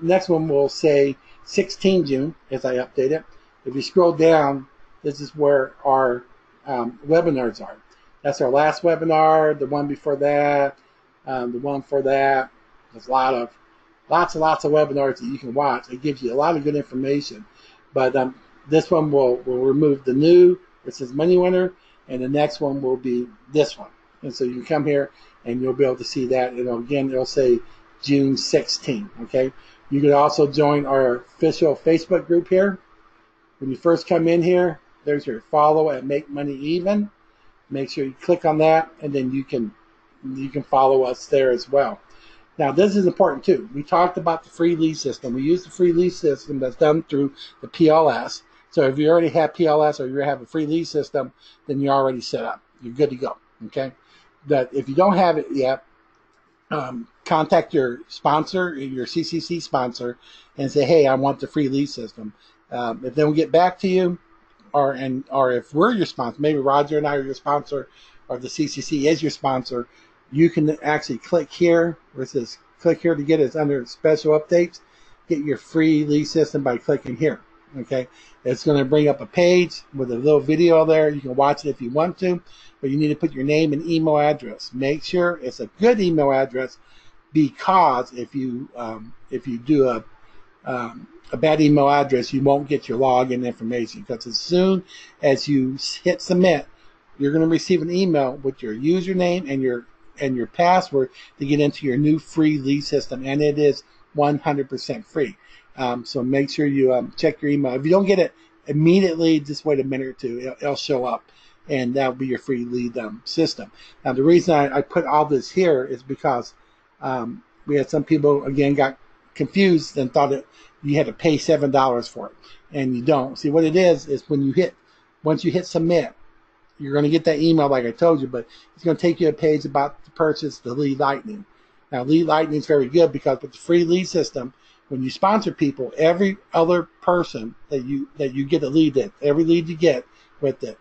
next one will say 16 June as I update it. If you scroll down, this is where our webinars are. That's our last webinar, the one before that, the one for that. There's lots and lots of webinars that you can watch. It gives you a lot of good information. But this one will remove the new, it says Money Winner, and the next one will be this one. And so you can come here and you'll be able to see that. It'll say June 16, okay? You can also join our official Facebook group here. When you first come in here, there's your follow at Make Money Even. Make sure you click on that, and then you can follow us there as well. Now, this is important too. We talked about the free lead system. We use the free lead system that's done through the PLS. So if you already have PLS or you have a free lead system, then you're already set up. You're good to go, okay? But if you don't have it yet, contact your sponsor, your CCC sponsor, and say, hey, I want the free lead system. If they don't get back to you, or if we're your sponsor, maybe Roger and I are your sponsor, or the CCC is your sponsor, you can actually click here where it says click here to get it. It's under special updates. Get your free lead system by clicking here. Okay, it's going to bring up a page with a little video there. You can watch it if you want to, but you need to put your name and email address. Make sure it's a good email address, because if you do a bad email address, you won't get your login information, because as soon as you hit submit, you're going to receive an email with your username and your password to get into your new free lead system, and it is 100% free. So make sure you check your email. If you don't get it immediately, just wait a minute or two. It'll show up, and that'll be your free lead system. Now, the reason I put all this here is because we had some people, again, got confused and thought that you had to pay $7 for it, and you don't. See, what it is when once you hit submit, you're going to get that email like I told you, but it's going to take you a page about to purchase the Lead Lightning. Now, Lead Lightning is very good because with the free lead system, when you sponsor people, every other person that you get a lead in, every lead you get with it,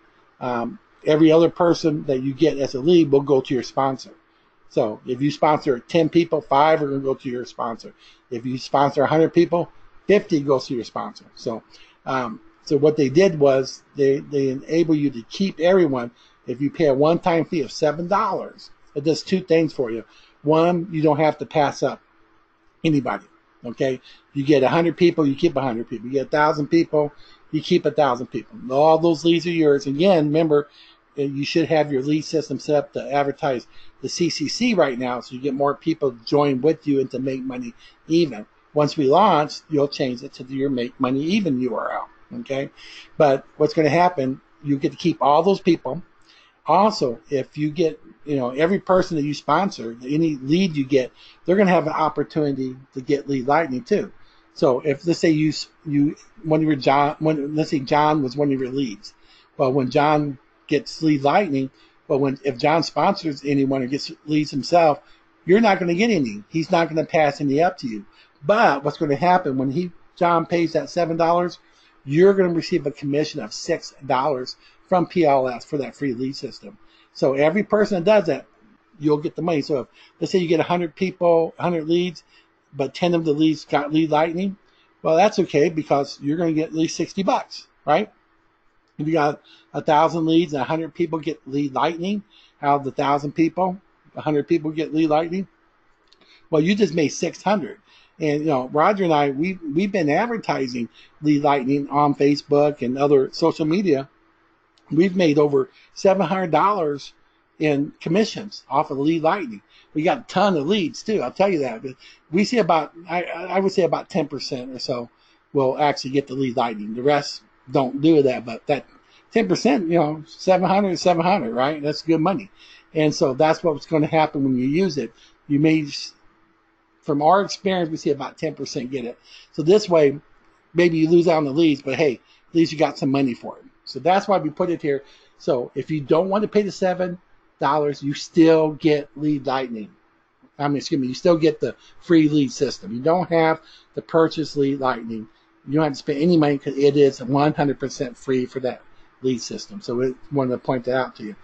every other person that you get as a lead will go to your sponsor. So if you sponsor 10 people, 5 are going to go to your sponsor. If you sponsor 100 people, 50 goes to your sponsor. So what they did was they enable you to keep everyone. If you pay a one-time fee of $7, it does 2 things for you. One, you don't have to pass up anybody. Okay, you get 100 people, you keep 100 people. You get 1,000 people, you keep 1,000 people. All those leads are yours. Again, remember, you should have your lead system set up to advertise the CCC right now, so you get more people to join with you and to make money even. Once we launch, you'll change it to your Make Money Even URL. Okay, but what's going to happen? You get to keep all those people. Also, if you get, every person that you sponsor, any lead you get, they're going to have an opportunity to get Lead Lightning too. So if, let's say let's say John was one of your leads. Well, when John gets Lead Lightning, if John sponsors anyone or gets leads himself, you're not going to get any. He's not going to pass any up to you. But what's going to happen when John pays that $7, you're going to receive a commission of $6 from PLS for that free lead system. So every person that does that, you'll get the money. So if, let's say you get 100 people, 100 leads, but 10 of the leads got Lead Lightning, well, that's okay, because you're going to get at least $60, right? If you got 1,000 leads and 100 people get Lead Lightning, out of the 1,000 people, 100 people get Lead Lightning, well, you just made 600. And, Roger and I, we've been advertising Lead Lightning on Facebook and other social media. We've made over $700 in commissions off of Lead Lightning. We got a ton of leads too, I'll tell you that. But we see I would say about 10% or so will actually get the Lead Lightning. The rest don't do that, but that 10%, 700 is 700, right? That's good money. And so that's what's going to happen when you use it. You may, from our experience, we see about 10% get it. So this way, maybe you lose out on the leads, but hey, at least you got some money for it. So that's why we put it here. So if you don't want to pay the $7, you still get Lead Lightning. You still get the free lead system. You don't have to purchase Lead Lightning. You don't have to spend any money because it is 100% free for that lead system. So we wanted to point that out to you.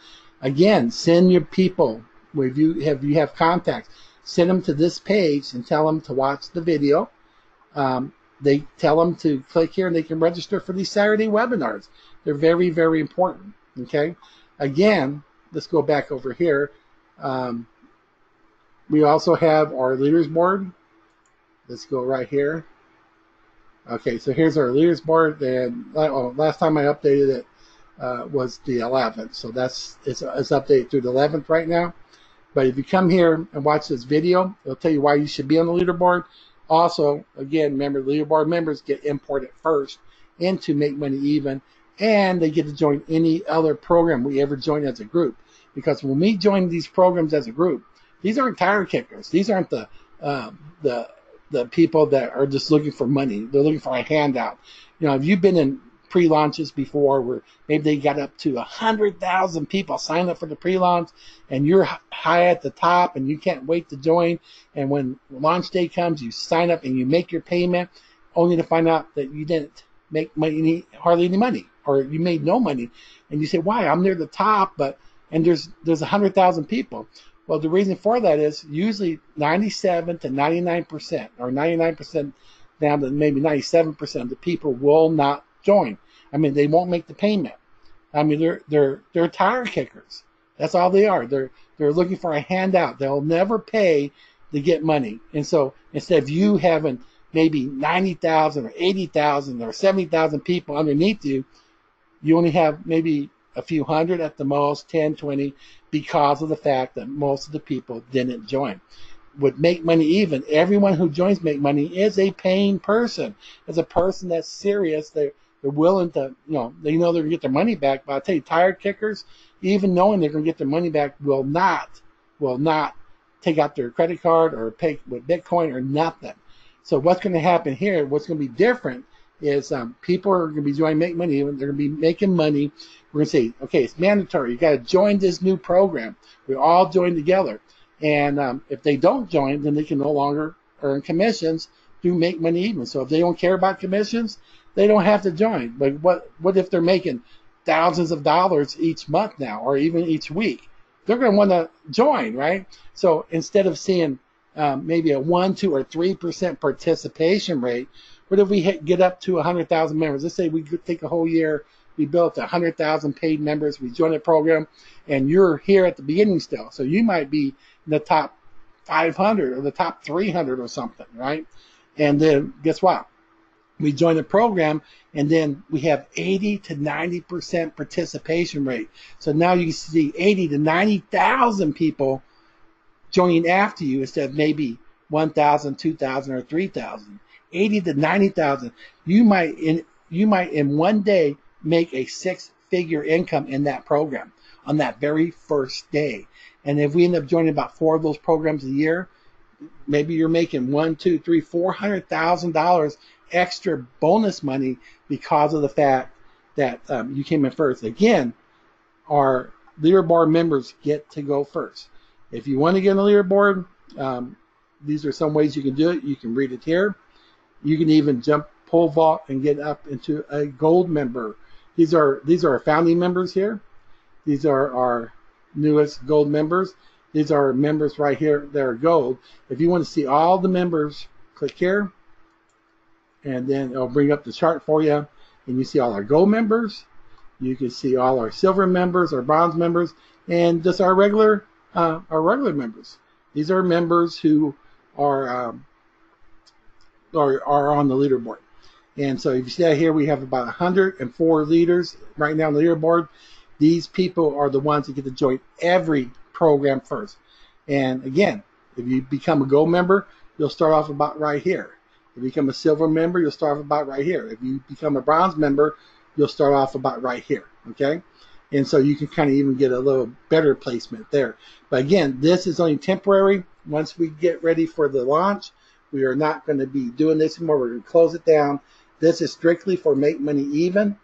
Again, send your people, if you have contacts, send them to this page and tell them to watch the video. They tell them to click here and they can register for these Saturday webinars. They're very, very important. Okay. Again, let's go back over here. We also have our leaders board. Let's go right here. Okay, so here's our leaders board. And last time I updated it was the 11th. So it's updated through the 11th right now. But if you come here and watch this video, it'll tell you why you should be on the leaderboard. Also, again, remember, leaderboard members get imported first into Make Money Even, and they get to join any other program we ever join as a group. Because when we join these programs as a group, these aren't tire kickers. These aren't the people that are just looking for money. They're looking for a handout. If you've been in pre-launches before where maybe they got up to 100,000 people sign up for the pre-launch, and you're high at the top and you can't wait to join, and when launch day comes, you sign up and you make your payment only to find out that you didn't make hardly any money, or you made no money, and you say, why? I'm near the top, and there's 100,000 people. Well, the reason for that is usually 97 to 99%, or 99% down to maybe 97% of the people will not join. I mean, they won't make the payment. I mean, they're tire kickers. That's all they are. They're looking for a handout. They'll never pay to get money. And so instead of you having maybe 90,000 or 80,000 or 70,000 people underneath you, you only have maybe a few hundred at the most, 10, 20, because of the fact that most of the people didn't join. With Make Money Even, everyone who joins Make Money is a paying person. It's a person that's serious. They're willing to, they know they're going to get their money back. But I'll tell you, tire kickers, even knowing they're going to get their money back, will not take out their credit card or pay with Bitcoin or nothing. So what's going to happen here, what's going to be different is people are going to be joining Make Money Even. They're going to be making money. We're going to say, okay, it's mandatory. You got to join this new program. We all join together. And if they don't join, then they can no longer earn commissions through Make Money Even. So if they don't care about commissions, they don't have to join. But what if they're making thousands of dollars each month now, or even each week? They're going to want to join, right? So instead of seeing maybe a 1, 2, or 3% participation rate, what if we get up to 100,000 members? Let's say we take a whole year, we built 100,000 paid members, we join the program, and you're here at the beginning still. So you might be in the top 500 or the top 300 or something, right? And then guess what? We join the program, and then we have 80 to 90% participation rate. So now you see 80 to 90,000 people joining after you instead of maybe 1,000, 2,000, or 3,000. 80 to 90,000. You might in one day make a 6-figure income in that program on that very first day. And if we end up joining about 4 of those programs a year, maybe you're making $1, $2, $3, $400,000 extra bonus money because of the fact that you came in first. Again, our leaderboard members get to go first. If you want to get on the leaderboard, these are some ways you can do it. You can read it here. You can even jump pole vault and get up into a gold member. These are our founding members here. These are our newest gold members. These are members right here that are gold. If you want to see all the members, click here, and then it'll bring up the chart for you. And you see all our gold members. You can see all our silver members, our bronze members, and just our regular members. These are members who are on the leaderboard. And so if you see that here, we have about 104 leaders right now on the leaderboard. These people are the ones that get to join every program first. And again, if you become a gold member, you'll start off about right here. If you become a silver member, you'll start off about right here. If you become a bronze member, you'll start off about right here. Okay? And so you can kind of even get a little better placement there. But again, this is only temporary. Once we get ready for the launch, we are not going to be doing this anymore. We're going to close it down. This is strictly for Make Money Even.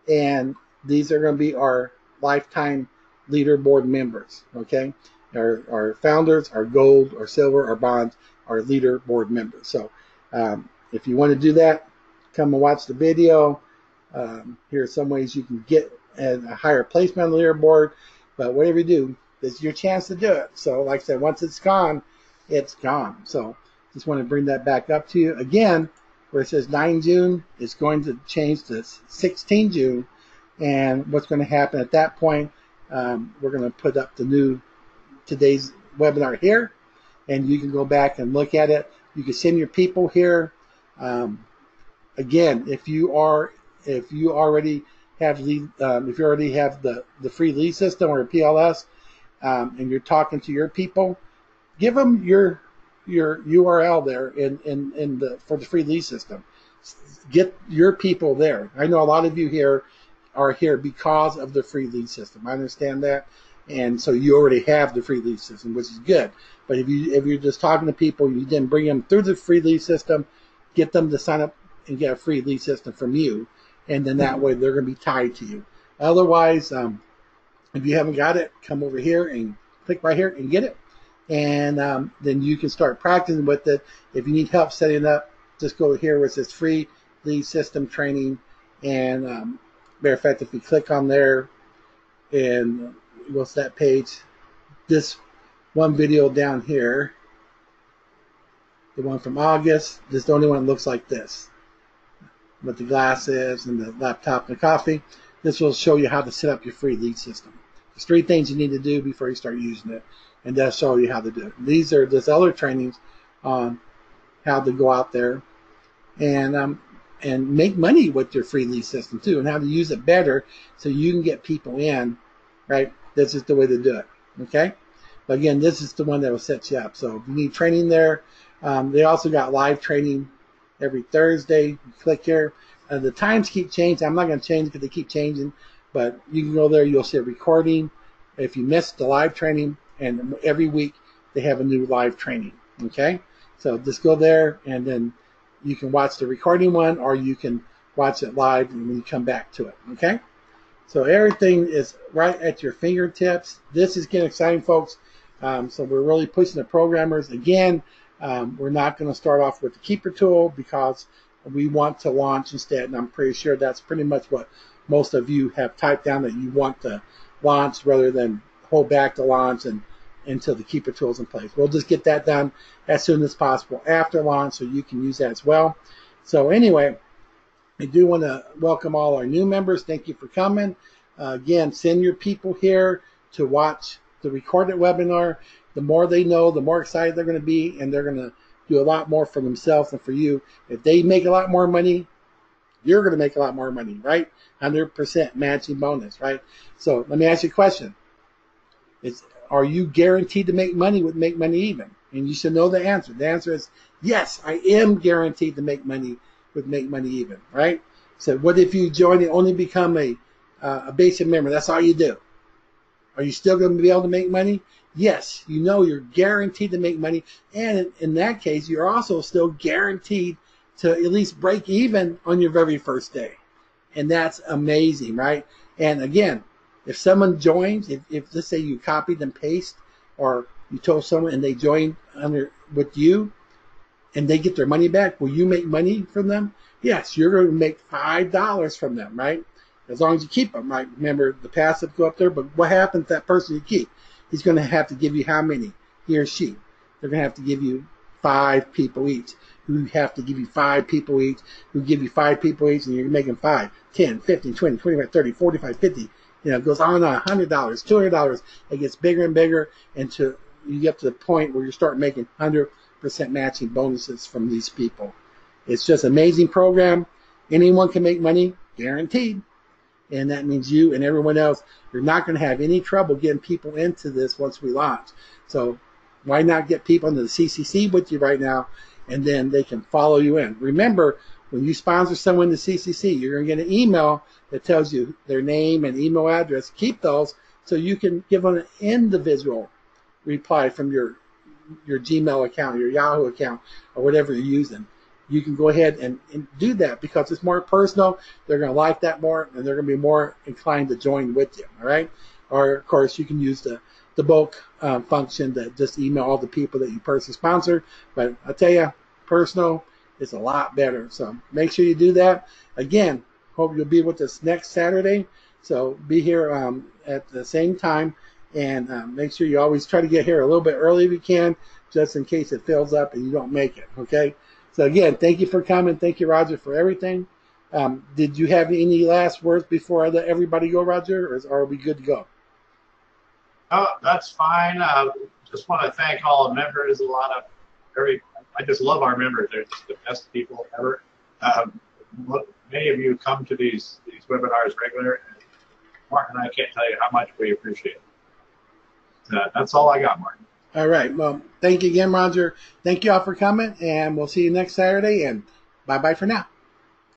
And these are going to be our lifetime leaderboard members. Okay? Our founders, our gold, our silver, our bronze, our leaderboard members. So if you want to do that, come and watch the video. Here are some ways you can get a higher placement on the leaderboard. But whatever you do, this is your chance to do it. So like I said, once it's gone, it's gone. So just want to bring that back up to you. Again, where it says 9 June, it's going to change to 16 June. And what's going to happen at that point, we're going to put up the today's webinar here. And you can go back and look at it. You can send your people here. Again, if you already have the free lead system or PLS, and you're talking to your people, give them your URL there for the free lead system. Get your people there. I know a lot of you here are here because of the free lead system. I understand that, and so you already have the free lead system, which is good. But if you're just talking to people, you didn't bring them through the free lead system, get them to sign up and get a free lead system from you, and then that way they're going to be tied to you. Otherwise, if you haven't got it, come over here and click right here and get it, and then you can start practicing with it. If you need help setting it up, just go here where it says free lead system training, and matter of fact, if you click on there and go to that page. This one video down here, the one from August, this is the only one that looks like this, with the glasses and the laptop and the coffee. This will show you how to set up your free lead system. There's 3 things you need to do before you start using it, and that'll show you how to do it. These are just other trainings on how to go out there and make money with your free lead system too, and how to use it better so you can get people in, right? This is the way to do it, okay? But again, this is the one that will set you up. So if you need training there, they also got live training every Thursday. You click here. The times keep changing. I'm not going to change because they keep changing, but you can go there. You'll see a recording if you missed the live training, and every week they have a new live training, okay? So just go there, and then you can watch the recording one, or you can watch it live when you come back to it, okay? So everything is right at your fingertips. This is getting exciting, folks. So we're really pushing the programmers. Again, we're not going to start off with the Keeper tool because we want to launch instead, and I'm pretty sure that's pretty much what most of you have typed down, that you want to launch rather than hold back the launch and until the Keeper tool is in place. We'll just get that done as soon as possible after launch so you can use that as well. So anyway, I do want to welcome all our new members. Thank you for coming. Again, send your people here to watch the recorded webinar. The more they know, the more excited they're going to be, and they're going to do a lot more for themselves and for you. If they make a lot more money, you're going to make a lot more money, right? 100% matching bonus, right? So let me ask you a question. Are you guaranteed to make money with Make Money Even? And you should know the answer. The answer is yes, I am guaranteed to make money with Make Money Even, right? So what if you join and only become a basic member? That's all you do. Are you still going to be able to make money? Yes, you know you're guaranteed to make money. And in that case, you're also still guaranteed to at least break even on your very first day. And that's amazing, right? And again, if someone joins, if let's say you copied and pasted, or you told someone and they joined with you and they get their money back, will you make money from them? Yes, you're going to make $5 from them, right? As long as you keep them, right? Remember, the passive go up there, but what happens to that person you keep? He's going to have to give you how many? He or she. They're going to have to give you 5 people each. Who have to give you 5 people each, who give you 5 people each, and you're making 5, 10, 15, 20, 25, 30, 45, 50. It goes on and on, $100, $200. It gets bigger and bigger until you get to the point where you start making 100% matching bonuses from these people. It's just an amazing program. Anyone can make money, guaranteed. And that means you and everyone else, you're not going to have any trouble getting people into this once we launch. So why not get people into the CCC with you right now, and then they can follow you in. Remember, when you sponsor someone in the CCC, you're going to get an email that tells you their name and email address. Keep those so you can give them an individual reply from your Gmail account, your Yahoo account, or whatever you're using. You can go ahead and do that because it's more personal. They're going to like that more, and they're going to be more inclined to join with you, all right? Or, of course, you can use the bulk function to just email all the people that you personally sponsor. But I tell you, personal is a lot better. So make sure you do that. Again, hope you'll be with us next Saturday. So be here at the same time, and make sure you always try to get here a little bit early if you can, just in case it fills up and you don't make it, okay? So again, thank you for coming. Thank you, Roger, for everything. Did you have any last words before I let everybody go, Roger, or are we good to go? Oh, that's fine. Just want to thank all the members. I just love our members. They're just the best people ever. Many of you come to these webinars regular, and Mark and I can't tell you how much we appreciate it. That's all I got, Mark. All right. Well, thank you again, Roger. Thank you all for coming, and we'll see you next Saturday, and bye-bye for now.